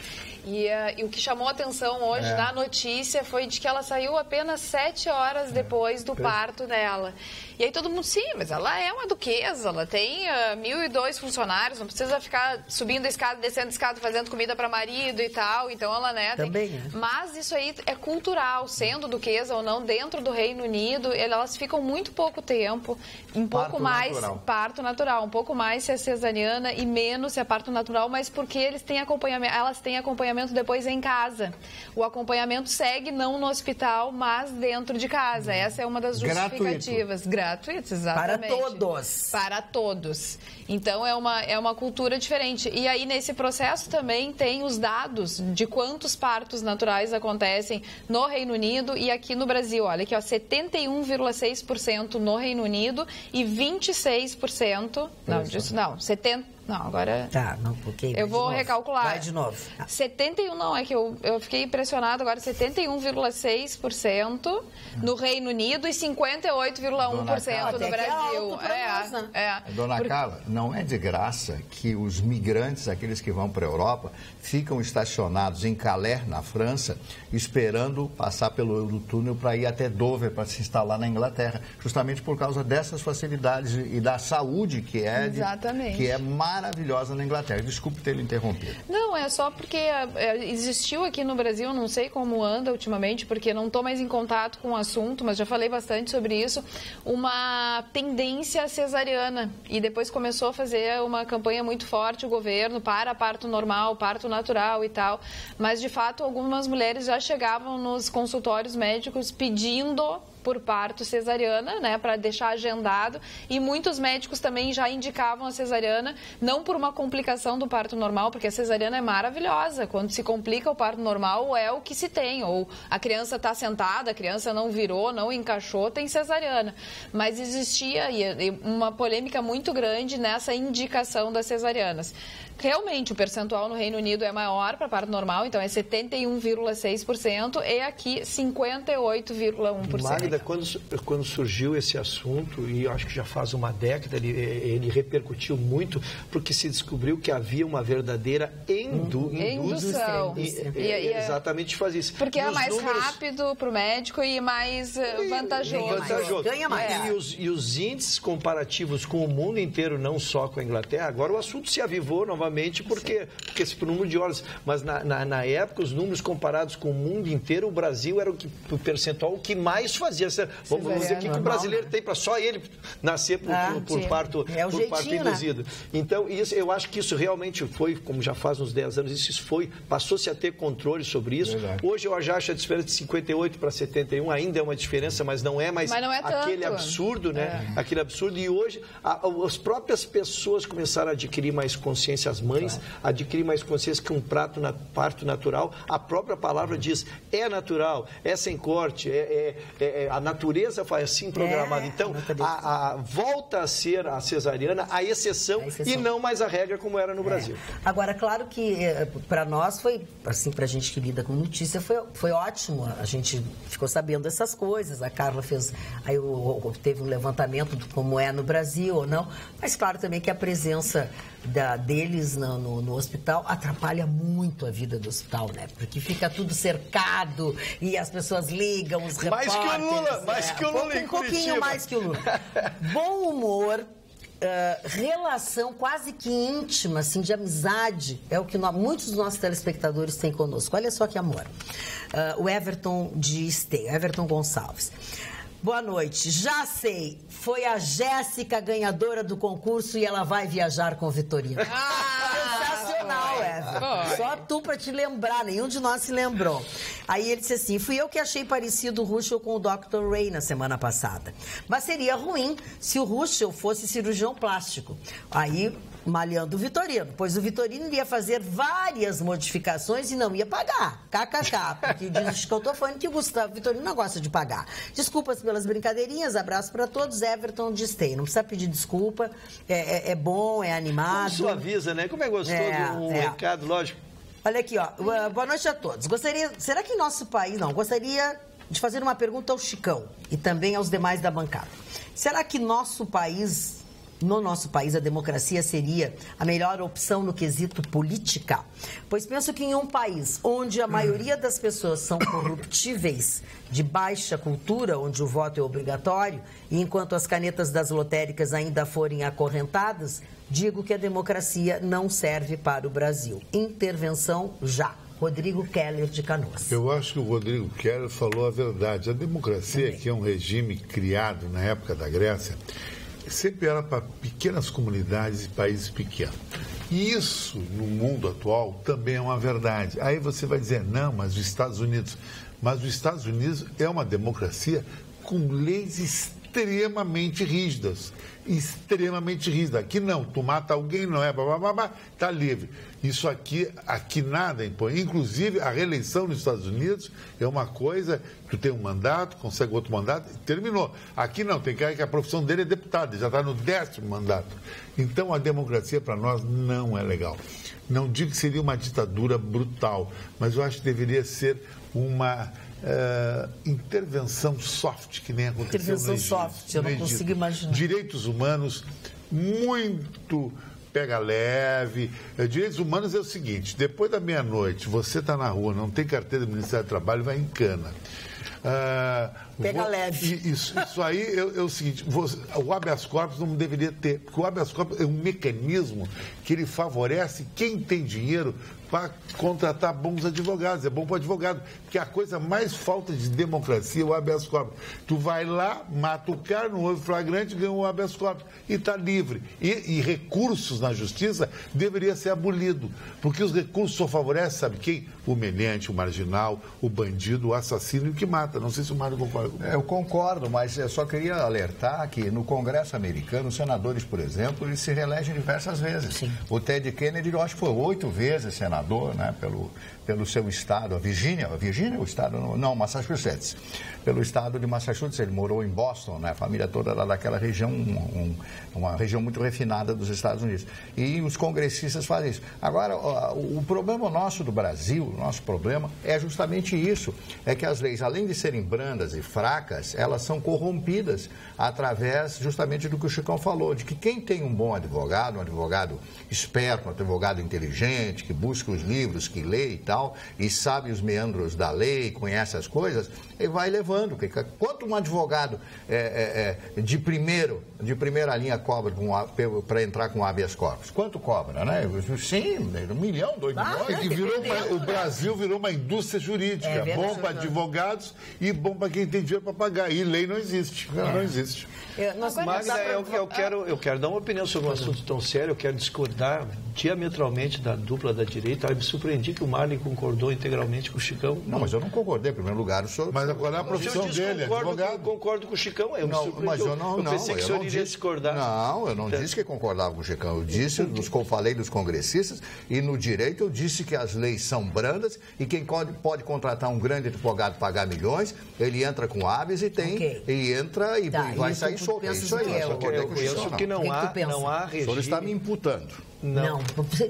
E o que chamou a atenção hoje na notícia foi de que ela saiu apenas 7 horas depois do parto dela. E aí todo mundo, sim, mas ela é uma duquesa, ela tem 1.002 funcionários, não precisa ficar subindo a escada, descendo a escada, fazendo comida para marido e tal. Então ela, né, também tem... Mas isso aí é cultural, sendo duquesa ou não, dentro do Reino Unido, elas ficam muito pouco tempo, um pouco mais parto natural, um pouco mais se é cesariana e menos se é parto natural, mas porque eles têm acompanhamento, elas têm acompanhamento depois em casa. O acompanhamento segue não no hospital, mas dentro de casa. Essa é uma das justificativas. Gratuitos, exatamente. Para todos. Para todos. Então, é uma cultura diferente. E aí, nesse processo também tem os dados de quantos partos naturais acontecem no Reino Unido e aqui no Brasil. Olha aqui, ó, 71,6% no Reino Unido e 26%... Não, disso não, 70%... Não, agora... Tá, não, porque... Eu vou recalcular. Vai de novo. 71, não, é que eu fiquei impressionado agora, 71,6% no Reino Unido e 58,1% no Brasil. Dona Carla, não é de graça que os migrantes, aqueles que vão para a Europa, ficam estacionados em Calais, na França, esperando passar pelo Eurotúnel para ir até Dover, para se instalar na Inglaterra, justamente por causa dessas facilidades e da saúde que é maravilhosa na Inglaterra. Desculpe ter lhe interrompido. Não, é só porque existiu aqui no Brasil, não sei como anda ultimamente, porque não estou mais em contato com o assunto, mas já falei bastante sobre isso, uma tendência cesariana. E depois começou a fazer uma campanha muito forte, o governo, para parto normal, parto natural e tal. Mas, de fato, algumas mulheres já chegavam nos consultórios médicos pedindo por parto cesariana, né, para deixar agendado, e muitos médicos também já indicavam a cesariana, não por uma complicação do parto normal, porque a cesariana é maravilhosa, quando se complica o parto normal é o que se tem, ou a criança está sentada, a criança não virou, não encaixou, tem cesariana, mas existia uma polêmica muito grande nessa indicação das cesarianas. Realmente, o percentual no Reino Unido é maior para parto normal, então é 71,6% e aqui 58,1%. Magda, quando surgiu esse assunto, e eu acho que já faz uma década, ele repercutiu muito, porque se descobriu que havia uma verdadeira indução. Exatamente fazer isso. Porque é mais rápido para o médico e mais vantajoso. Ganha mais. E os índices comparativos com o mundo inteiro, não só com a Inglaterra, agora o assunto se avivou novamente, porque esse número de horas, mas na época, os números comparados com o mundo inteiro, o Brasil era o percentual que mais fazia. Vamos dizer que o brasileiro tem para só ele nascer por parto induzido. Né? Então, eu acho que isso realmente foi, como já faz uns 10 anos, passou-se a ter controle sobre isso. Verdade. Hoje eu já acho a diferença de 58 para 71, ainda é uma diferença, mas não é mais aquele absurdo, né? Aquele absurdo. E hoje as próprias pessoas começaram a adquirir mais consciência, as mães adquirir mais consciência que um parto natural, a própria palavra diz, é natural, é sem corte, a natureza faz assim programada. Então, volta a ser a cesariana a exceção e não mais a regra como era no Brasil. Agora, claro que para nós foi, assim, para a gente que lida com notícia, foi ótimo. A gente ficou sabendo dessas coisas. A Carla teve um levantamento de como é no Brasil ou não. Mas claro também que a presença deles no hospital atrapalha muito a vida do hospital, né? Porque fica tudo cercado e as pessoas ligam, os repórteres... Mais que o Lula em Curitiba. Um pouquinho mais que o Lula. Bom humor, relação quase que íntima, assim, de amizade, é o que muitos dos nossos telespectadores têm conosco. Olha só que amor. O Everton de Esteio, Everton Gonçalves. Boa noite. Já sei, foi a Jéssica ganhadora do concurso e ela vai viajar com o Vitorino. Sensacional, Everton. Só tu pra te lembrar, nenhum de nós se lembrou. Aí ele disse assim, fui eu que achei parecido o Ruschel com o Dr. Ray na semana passada. Mas seria ruim se o Ruschel fosse cirurgião plástico. Aí malhando o Vitorino, pois o Vitorino ia fazer várias modificações e não ia pagar. KKK, porque diz o Chicão Tofani que o Gustavo Vitorino não gosta de pagar. Desculpas pelas brincadeirinhas, abraço para todos. Everton de Stey. Não precisa pedir desculpa, é bom, é animado. Como suaviza, né? Como é gostoso recado, lógico. Olha aqui, ó. Boa noite a todos. Será que nosso país... Não, gostaria de fazer uma pergunta ao Chicão e também aos demais da bancada. Será que no nosso país, a democracia seria a melhor opção no quesito política? Pois penso que em um país onde a maioria das pessoas são corruptíveis, de baixa cultura, onde o voto é obrigatório, e enquanto as canetas das lotéricas ainda forem acorrentadas, digo que a democracia não serve para o Brasil. Intervenção já. Rodrigo Keller, de Canoas. Eu acho que o Rodrigo Keller falou a verdade. A democracia, que é um regime criado na época da Grécia, sempre era para pequenas comunidades e países pequenos. E isso, no mundo atual, também é uma verdade. Aí você vai dizer, não, mas os Estados Unidos... Mas os Estados Unidos é uma democracia com leis extremamente rígidas. Extremamente rígidas. Aqui não, tu mata alguém, não é, está livre. Isso aqui nada impõe. Inclusive, a reeleição nos Estados Unidos é uma coisa, tu tem um mandato, consegue outro mandato e terminou. Aqui não, tem cara que a profissão dele é deputado, ele já está no 10º mandato. Então, a democracia para nós não é legal. Não digo que seria uma ditadura brutal, mas eu acho que deveria ser uma intervenção soft, que nem aconteceu no Egito. Intervenção soft, eu não consigo imaginar. Direitos humanos muito pega leve. Direitos humanos é o seguinte, depois da meia-noite, você está na rua, não tem carteira do Ministério do Trabalho, vai em cana. Pega leve. Isso aí é o seguinte, o habeas corpus não deveria ter, porque o habeas corpus é um mecanismo que ele favorece quem tem dinheiro para contratar bons advogados, é bom para o advogado, porque a coisa mais falta de democracia é o habeas corpus. Tu vai lá, mata o cara, não houve flagrante, ganha o habeas corpus e está livre. E recursos na justiça deveria ser abolido, porque os recursos só favorecem, sabe quem? O meliante, o marginal, o bandido, o assassino e o que mata. Não sei se o Mário concorda comigo. Eu concordo, mas eu só queria alertar que no Congresso americano, os senadores, por exemplo, eles se reelegem diversas vezes. Sim. O Ted Kennedy, eu acho que foi 8 vezes senador, né, pelo seu estado, a Virgínia é o estado, não, Massachusetts. Pelo estado de Massachusetts, ele morou em Boston, né, a família toda era daquela região, uma região muito refinada dos Estados Unidos. E os congressistas fazem isso. Agora, o problema nosso do Brasil, o nosso problema é justamente isso, é que as leis, além de serem brandas e fracas, elas são corrompidas através justamente do que o Chicão falou, de que quem tem um bom advogado, um advogado esperto, um advogado inteligente, que busca os livros, que lê e tal, e sabe os meandros da lei, conhece as coisas, ele vai levando. Quanto um advogado de primeira linha cobra para entrar com habeas corpus? Quanto cobra, né? Sim, 1 milhão, 2 milhões. O Brasil virou uma indústria jurídica, bom para advogados e bom para quem tem dinheiro para pagar. E lei não existe. Não existe. Magda, eu quero dar uma opinião sobre um assunto tão sério, eu quero discordar diametralmente da dupla da direita. Eu me surpreendi que o Marley concordou integralmente com o Chicão. Não, mas eu não concordei. Em primeiro lugar, o senhor... Mas agora é a profissão dele, advogado. Eu concordo com o Chicão. Eu me surpreendi. Mas eu pensei que o senhor iria discordar. Não, eu não disse que concordava com o Chicão. Eu disse, falei dos congressistas, e no direito eu disse que as leis são brandas e quem pode contratar um grande advogado, pagar milhões, ele entra com habeas e entra e vai sair solto. É isso aí. Eu penso que não há regime... O senhor está me imputando. Não.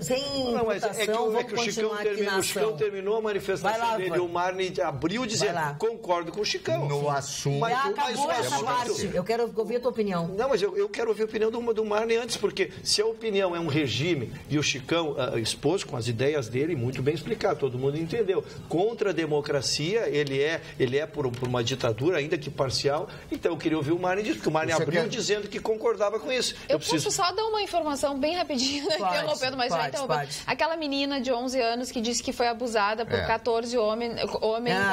Sem imputação, é que o Chicão terminou a manifestação dele, o Marley abriu dizendo, concordo com o Chicão. No assunto... Já acabou essa parte. Eu quero ouvir a tua opinião. Não, mas eu quero ouvir a opinião do Marley antes, porque se a opinião é um regime e o Chicão expôs com as ideias dele, muito bem explicado, todo mundo entendeu. Contra a democracia, ele é por uma ditadura, ainda que parcial, então eu queria ouvir o Marley disso, porque o Marley abriu dizendo que concordava com isso. Eu posso só dar uma informação bem rapidinho, interrompendo, mas já interrompendo. Aquela menina de 11 anos que disse que foi abusada por 14 homens,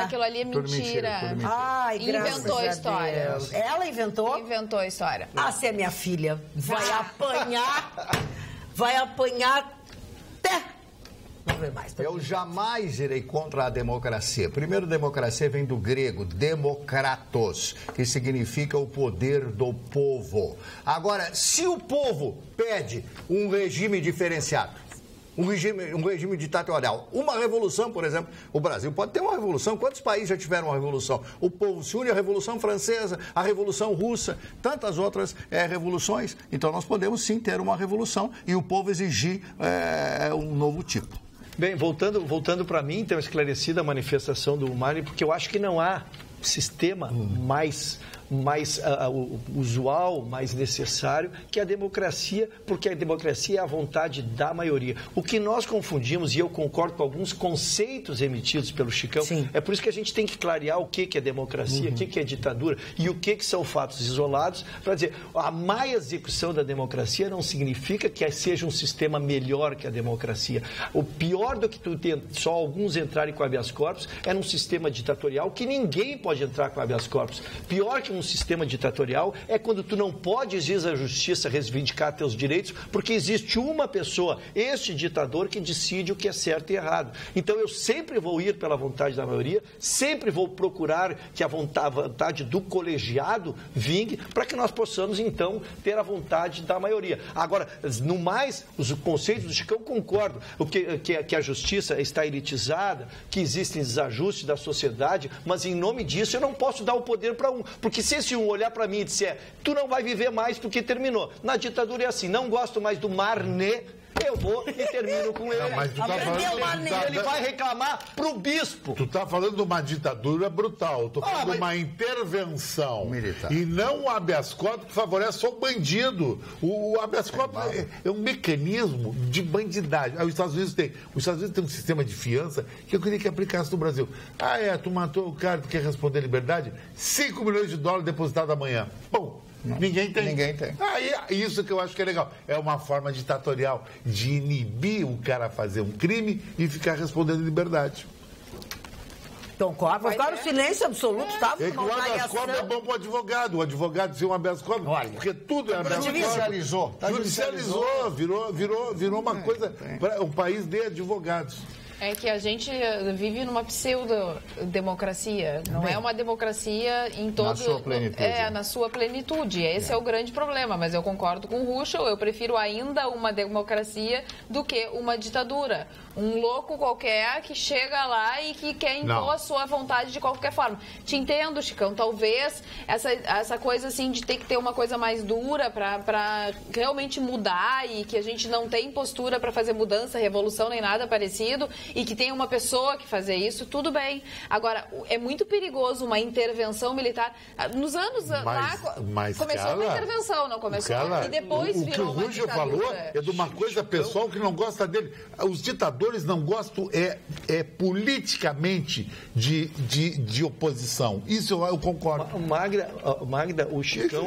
aquilo ali é mentira. Ai, inventou a história. Ela inventou? Inventou a história. Se é minha filha, vai apanhar até... ver mais. Eu jamais irei contra a democracia. Primeiro, democracia vem do grego, demokratos, que significa o poder do povo. Agora, se o povo pede um regime diferenciado, um regime ditatorial. Uma revolução, por exemplo, o Brasil pode ter uma revolução. Quantos países já tiveram uma revolução? O povo se une à Revolução Francesa, à Revolução Russa, tantas outras revoluções. Então nós podemos sim ter uma revolução e o povo exigir um novo tipo. Bem, voltando para mim, então, esclarecida a manifestação do Mário, porque eu acho que não há sistema mais usual, mais necessário que a democracia, porque a democracia é a vontade da maioria. O que nós confundimos, e eu concordo com alguns conceitos emitidos pelo Chicão, é por isso que a gente tem que clarear o que é democracia, o que é ditadura e o que são fatos isolados, para dizer, a má execução da democracia não significa que seja um sistema melhor que a democracia. O pior do que tu ter só alguns entrarem com habeas corpus é num sistema ditatorial que ninguém pode entrar com habeas corpus. Pior que um sistema ditatorial é quando tu não pode exigir a justiça reivindicar teus direitos, porque existe uma pessoa, este ditador, que decide o que é certo e errado. Então eu sempre vou ir pela vontade da maioria, sempre vou procurar que a vontade do colegiado vingue, para que nós possamos então ter a vontade da maioria. Agora, no mais, os conceitos do Chicão, concordo, que a justiça está elitizada, que existem desajustes da sociedade, mas em nome disso eu não posso dar o poder para um, porque se esse um olhar para mim e disser, tu não vai viver mais porque terminou. Na ditadura é assim, não gosto mais do Marné, eu vou e termino com ele. Não, mas tu tá falando, ele vai reclamar pro bispo. Tu tá falando de uma ditadura brutal. Tu falando de uma intervenção militar. E não o habeas corpus que favorece só o bandido. O habeas corpus é um mecanismo de bandidagem. Os Estados Unidos têm um sistema de fiança que eu queria que aplicasse no Brasil. Tu matou o cara, tu quer responder liberdade? 5 milhões de dólares depositado amanhã. Bom, ninguém tem. Isso que eu acho que é legal. É uma forma ditatorial de inibir o cara a fazer um crime e ficar respondendo em liberdade. Então, claro, silêncio absoluto, tá? É que o habeas corpus é bom para o advogado. O advogado ser um habeas corpus, porque tudo é habeas corpus. Judicializou, virou uma coisa, um país de advogados. É que a gente vive numa pseudo-democracia. Não é uma democracia em todo... Na sua plenitude. Na sua plenitude. Esse é o grande problema. Mas eu concordo com o Ruschel. Eu prefiro ainda uma democracia do que uma ditadura. Um louco qualquer que chega lá e que quer impor a sua vontade de qualquer forma. Te entendo, Chicão. Talvez essa coisa assim de ter que ter uma coisa mais dura para realmente mudar e que a gente não tem postura para fazer mudança, revolução nem nada parecido e que tem uma pessoa que fazer isso, tudo bem. Agora, é muito perigoso uma intervenção militar. Nos anos lá, começou uma intervenção, não começou? E depois virou uma ditadura. O que o Ruschel falou é de uma coisa pessoal que não gosta dele. Os ditadores não gostam politicamente de oposição. Isso eu concordo. Magda, o Chicão,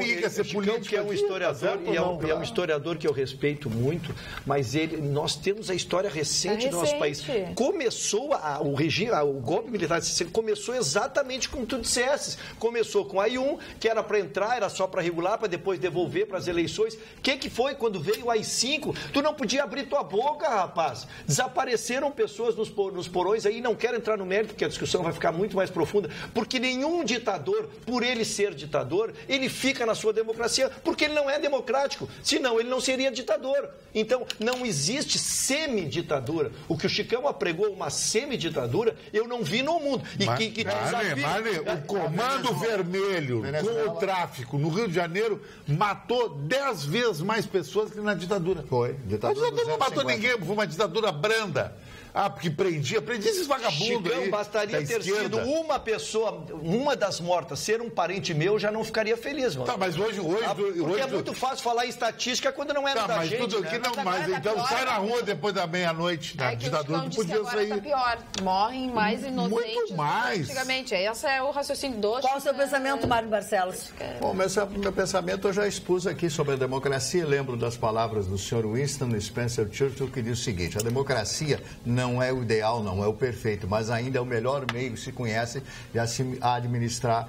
que é um historiador, e é um historiador que eu respeito muito, mas nós temos a história recente do nosso país. Começou o golpe militar começou exatamente como tu disseste. Começou com a AI-1, que era para entrar, era só para regular, para depois devolver para as eleições. O que foi quando veio o AI-5? Tu não podia abrir tua boca, rapaz. Desapareceram pessoas nos porões aí, não quero entrar no mérito, porque a discussão vai ficar muito mais profunda, porque nenhum ditador, por ele ser ditador, ele fica na sua democracia, porque ele não é democrático. Senão, ele não seria ditador. Então, não existe semi-ditadura. O que o Chicão apregou, uma semi-ditadura, eu não vi no mundo. O Comando Vermelho, com o tráfico no Rio de Janeiro, matou 10 vezes mais pessoas que na ditadura. Foi. A ditadura não matou ninguém, foi uma ditadura branda. Porque prendia esses vagabundos aí. Bastaria ter sido uma pessoa, uma das mortas, ser um parente meu, já não ficaria feliz, mano. Mas hoje porque é muito fácil falar em estatística quando não é da gente. Tudo aqui mas então pior, sai na rua depois da meia-noite. Na ditadura não podia sair. Tá pior. Morrem mais inocentes. Muito mais. Antigamente. Esse é o raciocínio do... Qual o seu pensamento, Mário Barcelos? Bom, meu pensamento eu já expus aqui sobre a democracia. Lembro das palavras do Sr. Winston Spencer Churchill, que diz o seguinte: a democracia não não é o ideal, não é o perfeito, mas ainda é o melhor meio que se conhece de administrar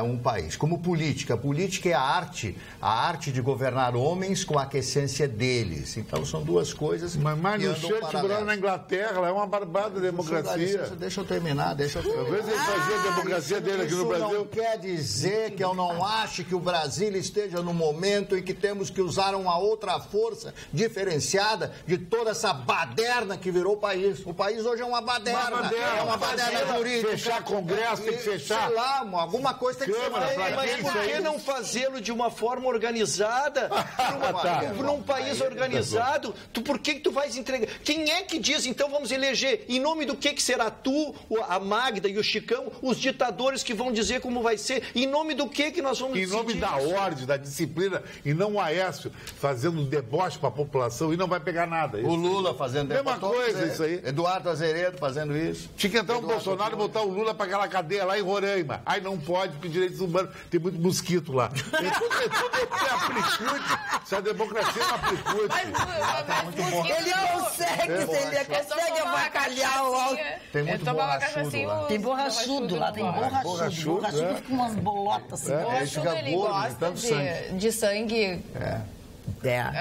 um país. Como política, a política é a arte de governar homens com a essência deles. Então são duas coisas. Mas no Churchill na Inglaterra, é uma barbada a democracia. Deixa eu terminar, Às vezes ele fazia a democracia dele aqui no Brasil. Isso não quer dizer que eu não ache que o Brasil esteja no momento em que temos que usar uma outra força diferenciada de toda essa baderna que virou o país. O país hoje é uma baderna. É uma baderna jurídica. Fechar Congresso, tem que fechar. Sei lá, alguma coisa tem que ser. Mas por que não fazê-lo de uma forma organizada? Num país organizado, por que tu vais entregar? Quem é que diz, então, vamos eleger? Em nome do que será tu, a Magda e o Chicão, os ditadores que vão dizer como vai ser? Em nome do que nós vamos decidir? Em nome da ordem, da disciplina, e não o Aécio fazendo deboche para a população e não vai pegar nada. O Lula fazendo deboche. Mesma coisa isso aí. Eduardo Azeredo fazendo isso. Tinha que entrar o Bolsonaro e botar o Lula para aquela cadeia lá em Roraima. Aí não pode, por direitos humanos, tem muito mosquito lá. É amplitude. Se a democracia é uma amplitude. Ele consegue avacalhar o alto. Tem muito borrachudo lá. Tem borrachudo lá, tem borrachudo com umas bolotas assim. Borrachudo, ele gosta de sangue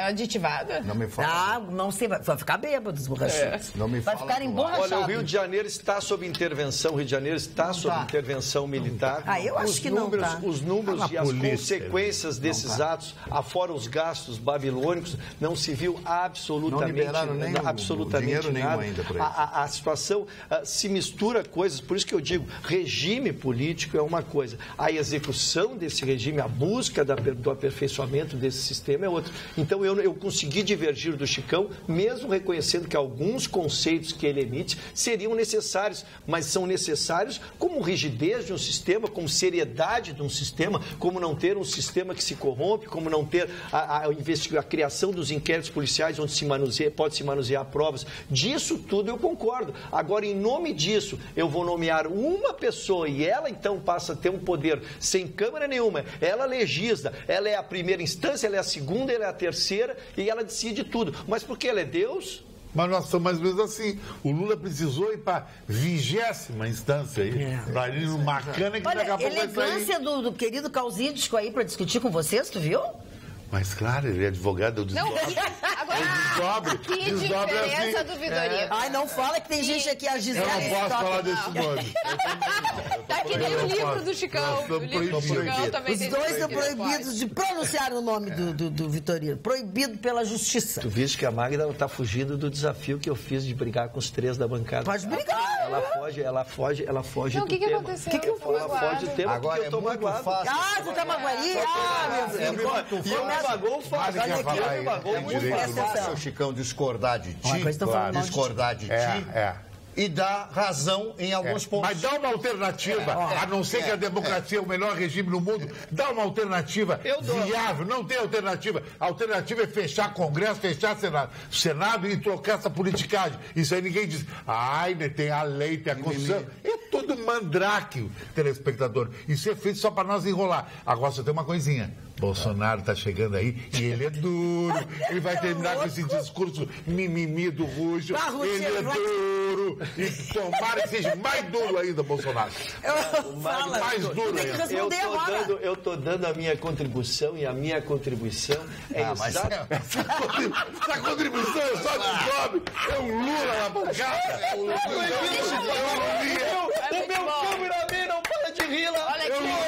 aditivada? Não me fala. Não sei, vai ficar bêbado os borrachudos. Não me vai fala. ficar emborrachado. Olha, o Rio de Janeiro está sob intervenção, o Rio de Janeiro está sob intervenção militar. Eu acho que não tá. Os números e as consequências desses atos, afora os gastos babilônicos, não se viu absolutamente nada. Ainda a situação se mistura coisas, por isso que eu digo, regime político é uma coisa, a execução desse regime, a busca do aperfeiçoamento desse sistema é outra. Então eu consegui divergir do Chicão, mesmo reconhecendo que alguns conceitos que ele emite seriam necessários, mas são necessários como rigidez de um sistema, como seriedade de um sistema, como não ter um sistema que se corrompe, como não ter a criação dos inquéritos policiais onde pode se manusear provas. Disso tudo eu concordo. Agora, em nome disso, eu vou nomear uma pessoa e ela então passa a ter um poder sem câmara nenhuma. Ela legisla, ela é a primeira instância, ela é a segunda, ela é a terceira e ela decide tudo. Mas porque ela é Deus? Mas nós somos mais ou menos assim. O Lula precisou ir para a 20ª instância aí, para ir no Macana, que daqui a pouco vai sair. A elegância do querido Causídico aí para discutir com vocês, tu viu? Mas claro, ele é advogado, eu desdobro. Agora, que diferença do Vitorino? Ai, não fala que tem gente aqui, a Gisele. Eu não posso falar desse nome. Tá que nem o livro do Chicão. O livro do Chicão também. Os dois estão proibidos de pronunciar o nome do Vitorino. Proibido pela justiça. Tu viste que a Magda está fugindo do desafio que eu fiz de brigar com os 3 da bancada. Pode brigar. Ela foge então, do tema. O que aconteceu? Ela foge do tema agora porque eu tô magoado. Tu tá magoadinho? Meu filho. Me magoou fácil. É muito fácil, Chicão, discordar de ti, e dar razão em alguns pontos. Mas dá uma alternativa, a não ser que a democracia é o melhor regime no mundo, dá uma alternativa viável, não tem alternativa. A alternativa é fechar Congresso, fechar Senado e trocar essa politicagem. Isso aí ninguém diz, tem a lei, tem a Constituição. É todo mandrake, telespectador. Isso é feito só para nós enrolar. Agora só tem uma coisinha. Bolsonaro está chegando aí e ele é duro. Ele vai terminar com esse discurso mimimi do Rujo. Ele é duro. E tomara que seja mais duro ainda, Bolsonaro. Mais duro ainda. Eu estou dando a minha contribuição e a minha contribuição é exata. Essa contribuição é só de nome. É um Lula na bancada. O meu cameraman não para de rir lá. Olha aqui.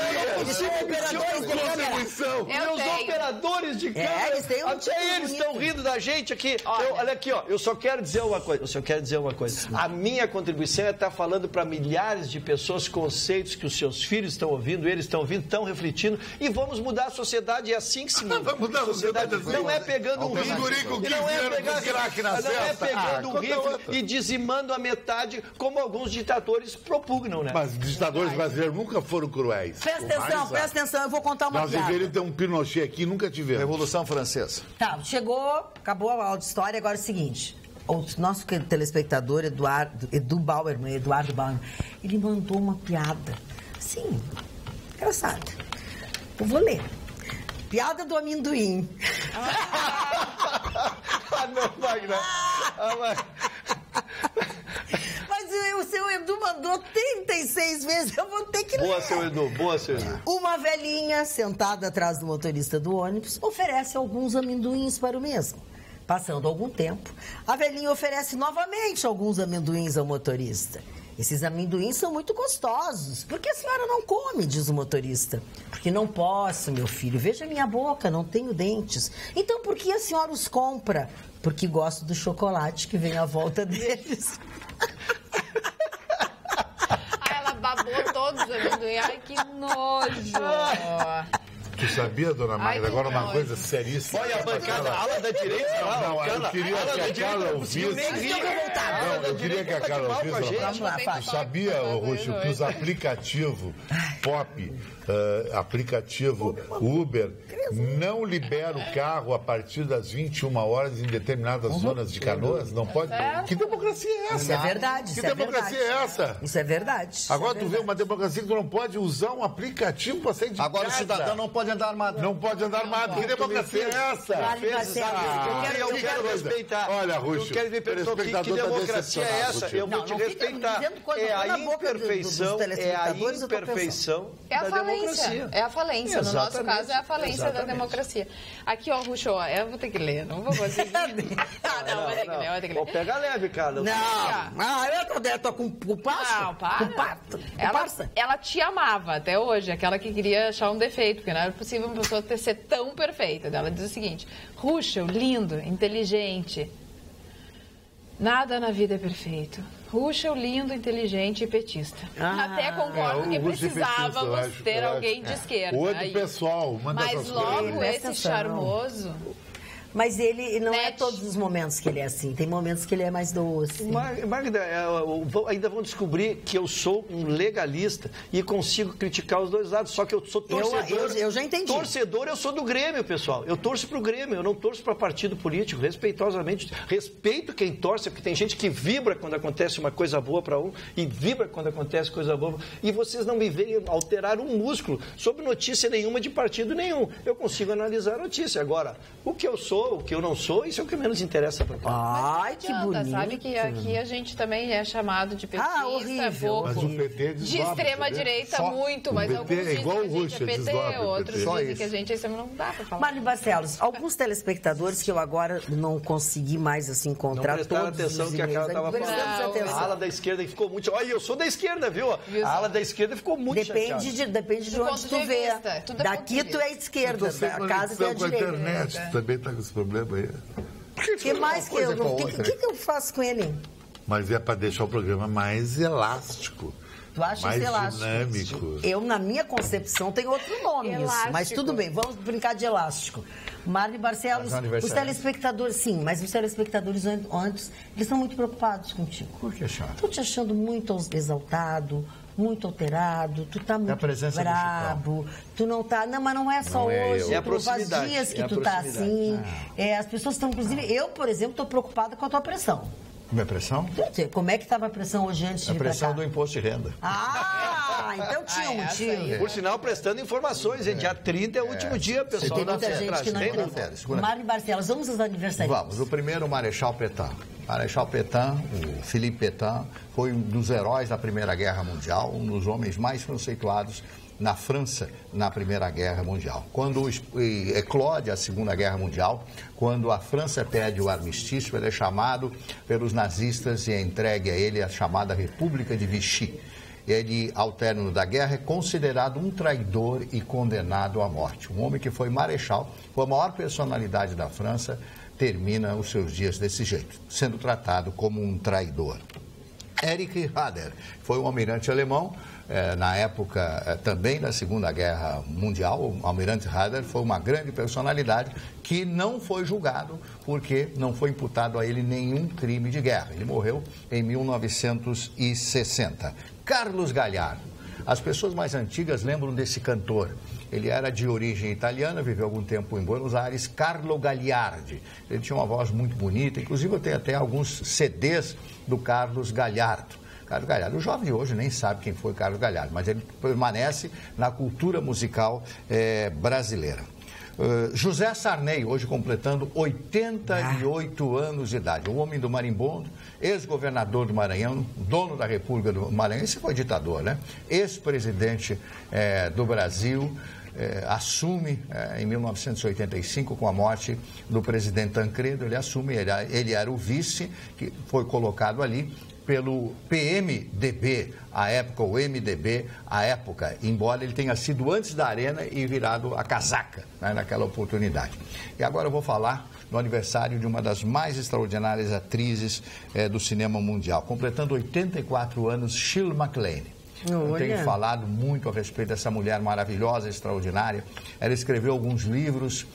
Meus operadores de câmera, até eles estão rindo da gente aqui. Olha aqui, eu só quero dizer uma coisa. A minha contribuição é estar falando para milhares de pessoas conceitos que os seus filhos estão ouvindo, eles estão ouvindo, estão refletindo, e vamos mudar a sociedade, é assim que se muda. Vai mudar a sociedade. Não é pegando um rifle, e dizimando a metade, como alguns ditadores propugnam, né? Mas ditadores brasileiros nunca foram cruéis. Presta atenção, eu vou contar uma piada. Nós deveríamos ter um Pinochet aqui, nunca tivemos. Revolução Francesa. Tá, acabou a história, agora é o seguinte. O nosso telespectador, Eduardo Bauerman, ele mandou uma piada, assim, engraçada. Eu vou ler. Piada do amendoim. Não, Magna. mandou 36 vezes, eu vou ter que ler. Boa, seu Edu, boa, seu Edu. Uma velhinha sentada atrás do motorista do ônibus oferece alguns amendoins para o mesmo. Passando algum tempo, a velhinha oferece novamente alguns amendoins ao motorista. Esses amendoins são muito gostosos. Por que a senhora não come, diz o motorista. Porque não posso, meu filho. Veja minha boca, não tenho dentes. Então, por que a senhora os compra? Porque gosto do chocolate que vem à volta deles. Ela babou todos os amendoins. Ai, que nojo. Tu sabia, dona Magda? Agora uma coisa seríssima. Olha a bancada, a ala da direita. Não, eu queria que a Carla ouvisse. Não, eu queria que a Carla ouvisse. Tu sabia, Roxo, que os aplicativos pop, aplicativo Uber, não libera o carro a partir das 21 horas em determinadas zonas de Canoas? Não pode? Que democracia é essa? Isso é verdade. Que democracia é essa? Isso é verdade. Agora tu vê uma democracia que tu não pode usar um aplicativo para sair de casa. Agora o cidadão não pode andar armado. Não pode andar armado. Que democracia é essa? Eu quero respeitar. Olha, Ruxo, tu quer me perguntar que democracia é essa? Eu vou te respeitar. É a imperfeição, É a da democracia. É a falência. No nosso caso, é a falência da Exatamente. democracia. Aqui, ó, Ruxo, eu vou ter que ler. Não vou conseguir. Não, vou ter que ler, vou ter que ler. Pega leve, cara. Eu tô com passo. Não, para. Ela te amava até hoje, aquela que queria achar um defeito, porque não era possível uma pessoa ser tão perfeita. Ela diz o seguinte: Ruxo, lindo, inteligente. Nada na vida é perfeito. Ruxo, lindo, inteligente e petista. Até concordo que precisávamos ter alguém de esquerda. Hoje, pessoal, mas logo esse charmoso... Mas ele não é todos os momentos que ele é assim. Tem momentos que ele é mais doce. Magda, ainda vão descobrir que eu sou um legalista e consigo criticar os dois lados. Só que eu sou torcedor. Eu já entendi. Torcedor, eu sou do Grêmio, pessoal. Eu torço pro Grêmio, eu não torço para partido político. Respeitosamente, respeito quem torce, porque tem gente que vibra quando acontece uma coisa boa para um e vibra quando acontece coisa boa. E vocês não me veem alterar um músculo sobre notícia nenhuma de partido nenhum. Eu consigo analisar a notícia. Agora, o que eu sou, o que eu não sou, isso é o que menos interessa para mim. Ai, que bonito. Sabe que aqui a gente também é chamado de petista, horrível. Mas o PT de extrema-direita muito, mas alguns dizem que a gente é PT, outros dizem que a gente é não dá para falar. Mário Barcelos, alguns telespectadores que eu agora não consegui mais assim encontrar não prestaram atenção que a Carla estava falando. A ala da esquerda ficou muito... Olha, eu sou da esquerda, viu? A ala da esquerda ficou muito Depende de onde tu vê. Daqui tu é esquerda, a casa tu é direita. Tu também tá com esse problema aí. O que mais que eu... O que eu faço com ele? Mas é para deixar o programa mais elástico. Tu acha mais elástico? Dinâmico. Eu, na minha concepção, tenho outro nome isso. Mas tudo bem, vamos brincar de elástico. Mário Barcelos, os telespectadores, sim, mas os telespectadores antes, eles estão muito preocupados contigo. Por que, Chá? Estou te achando muito exaltado, muito alterado, tu tá muito brabo, tu não tá... Não, mas não é só hoje, faz dias que tu tá assim. As pessoas estão, inclusive, eu, por exemplo, estou preocupada com a tua pressão. Minha pressão? Como é que estava a pressão hoje antes de vir pra cá? A pressão do imposto de renda. Então tinha um motivo. Por sinal, prestando informações, hein? Dia 30 é o último dia, pessoal. Tem muita gente que não entendeu. Mário Barcelos, vamos aos aniversariantes. Vamos. O primeiro, o Marechal Pétain. Marechal Pétain, o Philippe Pétain, foi um dos heróis da Primeira Guerra Mundial, um dos homens mais conceituados na França na Primeira Guerra Mundial. Quando eclode a Segunda Guerra Mundial, quando a França pede o armistício, ele é chamado pelos nazistas e é entregue a ele a chamada República de Vichy. Ele, ao término da guerra, é considerado um traidor e condenado à morte. Um homem que foi marechal, foi a maior personalidade da França, termina os seus dias desse jeito, sendo tratado como um traidor. Erich Raeder foi um almirante alemão, na época também da Segunda Guerra Mundial. O almirante Raeder foi uma grande personalidade que não foi julgado porque não foi imputado a ele nenhum crime de guerra. Ele morreu em 1960. Carlos Galhardo. As pessoas mais antigas lembram desse cantor. Ele era de origem italiana, viveu algum tempo em Buenos Aires, Carlo Gagliardi. Ele tinha uma voz muito bonita, inclusive eu tenho até alguns CDs do Carlos Galhardo. Carlos Galhardo, o jovem de hoje nem sabe quem foi Carlos Galhardo, mas ele permanece na cultura musical brasileira. José Sarney, hoje completando 88 anos de idade. O homem do marimbondo, ex-governador do Maranhão, dono da República do Maranhão, esse foi ditador, né? Ex-presidente do Brasil, assume em 1985, com a morte do presidente Tancredo, ele assume, ele era o vice, que foi colocado ali pelo PMDB, à época, o MDB, à época, embora ele tenha sido antes da Arena e virado a casaca, né, naquela oportunidade. E agora eu vou falar no aniversário de uma das mais extraordinárias atrizes do cinema mundial, completando 84 anos, Shirley MacLaine. Eu tenho falado muito a respeito dessa mulher maravilhosa, extraordinária. Ela escreveu alguns livros,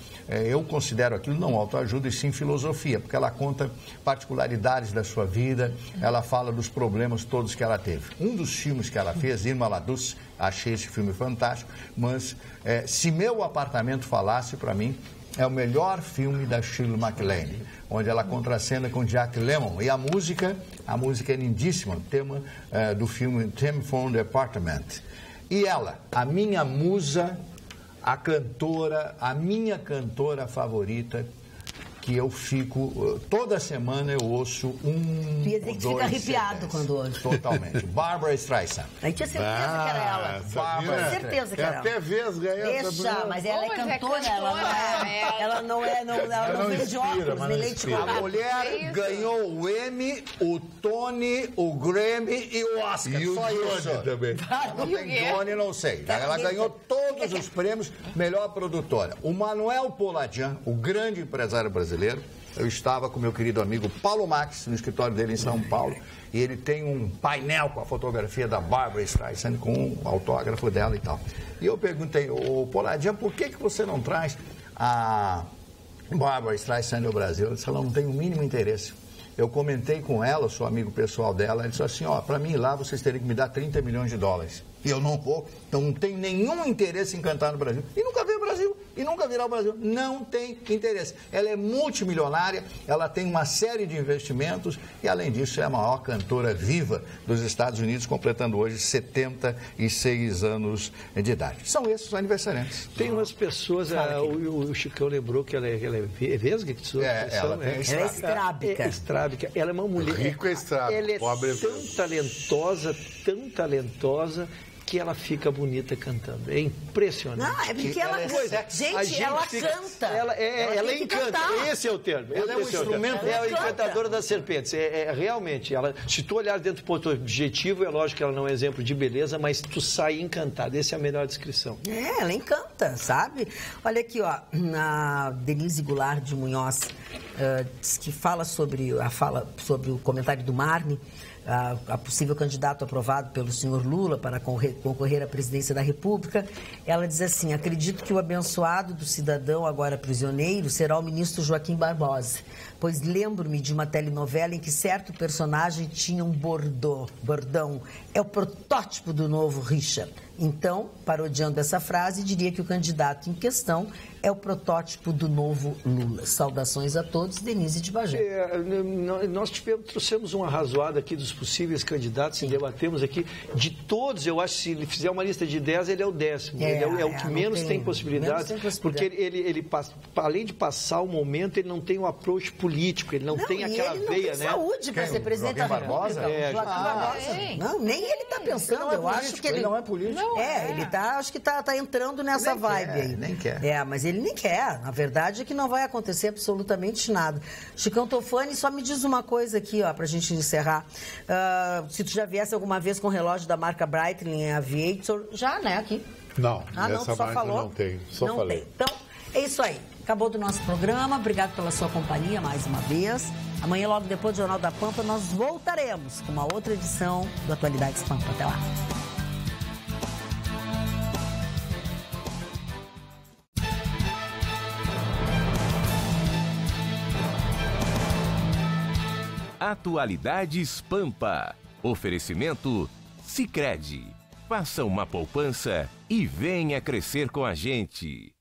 eu considero aquilo não autoajuda e sim filosofia, porque ela conta particularidades da sua vida, ela fala dos problemas todos que ela teve. Um dos filmes que ela fez, Irma La Douce, achei esse filme fantástico, mas Se Meu Apartamento Falasse, para mim, é o melhor filme da Shirley MacLaine, onde ela contracena com Jack Lemmon. E a música é lindíssima, o tema do filme Theme from the Apartment. E ela, a minha musa, a minha cantora favorita, que eu fico, toda semana eu ouço fica arrepiado quando ouço. Totalmente. Barbra Streisand. Eu tinha certeza que era ela. Tinha certeza que era ela. Até vesga essa. Deixa, mas ela é cantora, ela não vende óculos, nem leite com. A mulher ganhou o Emmy, o Tony, o Grammy e o Oscar. E só o isso. Johnny também. Não tem Johnny, não sei. Ela ganhou todos os prêmios, melhor produtora. O Manuel Poladian, o grande empresário brasileiro, eu estava com meu querido amigo Paulo Max, no escritório dele em São Paulo, e ele tem um painel com a fotografia da Barbra Streisand, com o autógrafo dela e tal. E eu perguntei, ô Poladian, por que você não traz a Barbra Streisand ao Brasil? Ela disse, ela não tem o mínimo interesse. Eu comentei com ela, sou amigo pessoal dela, ela disse assim, para mim ir lá vocês teriam que me dar 30 milhões de dólares. E eu não vou, então não tenho nenhum interesse em cantar no Brasil. E nunca veio ao Brasil, e nunca virá ao Brasil. Não tem interesse. Ela é multimilionária, ela tem uma série de investimentos e, além disso, é a maior cantora viva dos Estados Unidos, completando hoje 76 anos de idade. São esses os aniversariantes. Tem umas pessoas, o Chicão lembrou que ela é vesga? Ela é estrábica. Ela é uma mulher... Rico é estrábico. Ela é tão talentosa, que ela fica bonita cantando. É impressionante. Não, é porque ela canta. Ela encanta. Cantar. Esse é o termo. Ela é um instrumento. É a encantadora das serpentes. Realmente, se tu olhar dentro do ponto objetivo, é lógico que ela não é exemplo de beleza, mas tu sai encantado. Essa é a melhor descrição. Ela encanta, sabe? Olha aqui, a Denise Goulart de Munhoz, que fala sobre o comentário do Marne, a possível candidato aprovado pelo senhor Lula para concorrer à presidência da República. Ela diz assim, acredito que o abençoado do cidadão agora prisioneiro será o ministro Joaquim Barbosa, pois lembro-me de uma telenovela em que certo personagem tinha um bordão. É o protótipo do novo Richard. Então, parodiando essa frase, diria que o candidato em questão é o protótipo do novo Lula. Saudações a todos, Denise de Bagé. Nós trouxemos uma arrazoada aqui dos possíveis candidatos e debatemos aqui. De todos, eu acho que se ele fizer uma lista de 10, ele é o 10º. Ele é o que menos tem possibilidades, porque ele, além de passar o momento, ele não tem um approach político, ele não tem aquela veia, né? Saúde para ser presidente da República. Não, nem ele está pensando. Eu acho que ele não é político. Ele acho que tá entrando nessa vibe aí. Nem quer. Mas ele nem quer. Na verdade é que não vai acontecer absolutamente nada. Chicão Tofani, só me diz uma coisa aqui, pra gente encerrar. Se tu já viesse alguma vez com o relógio da marca Breitling Aviator, já, né, aqui? Não, essa só marca falou? não tem. Só não falei. Tem. Então, é isso aí. Acabou do nosso programa. Obrigado pela sua companhia mais uma vez. Amanhã, logo depois do Jornal da Pampa, nós voltaremos com uma outra edição do Atualidades Pampa. Até lá. Atualidades Pampa. Oferecimento Sicredi. Faça uma poupança e venha crescer com a gente.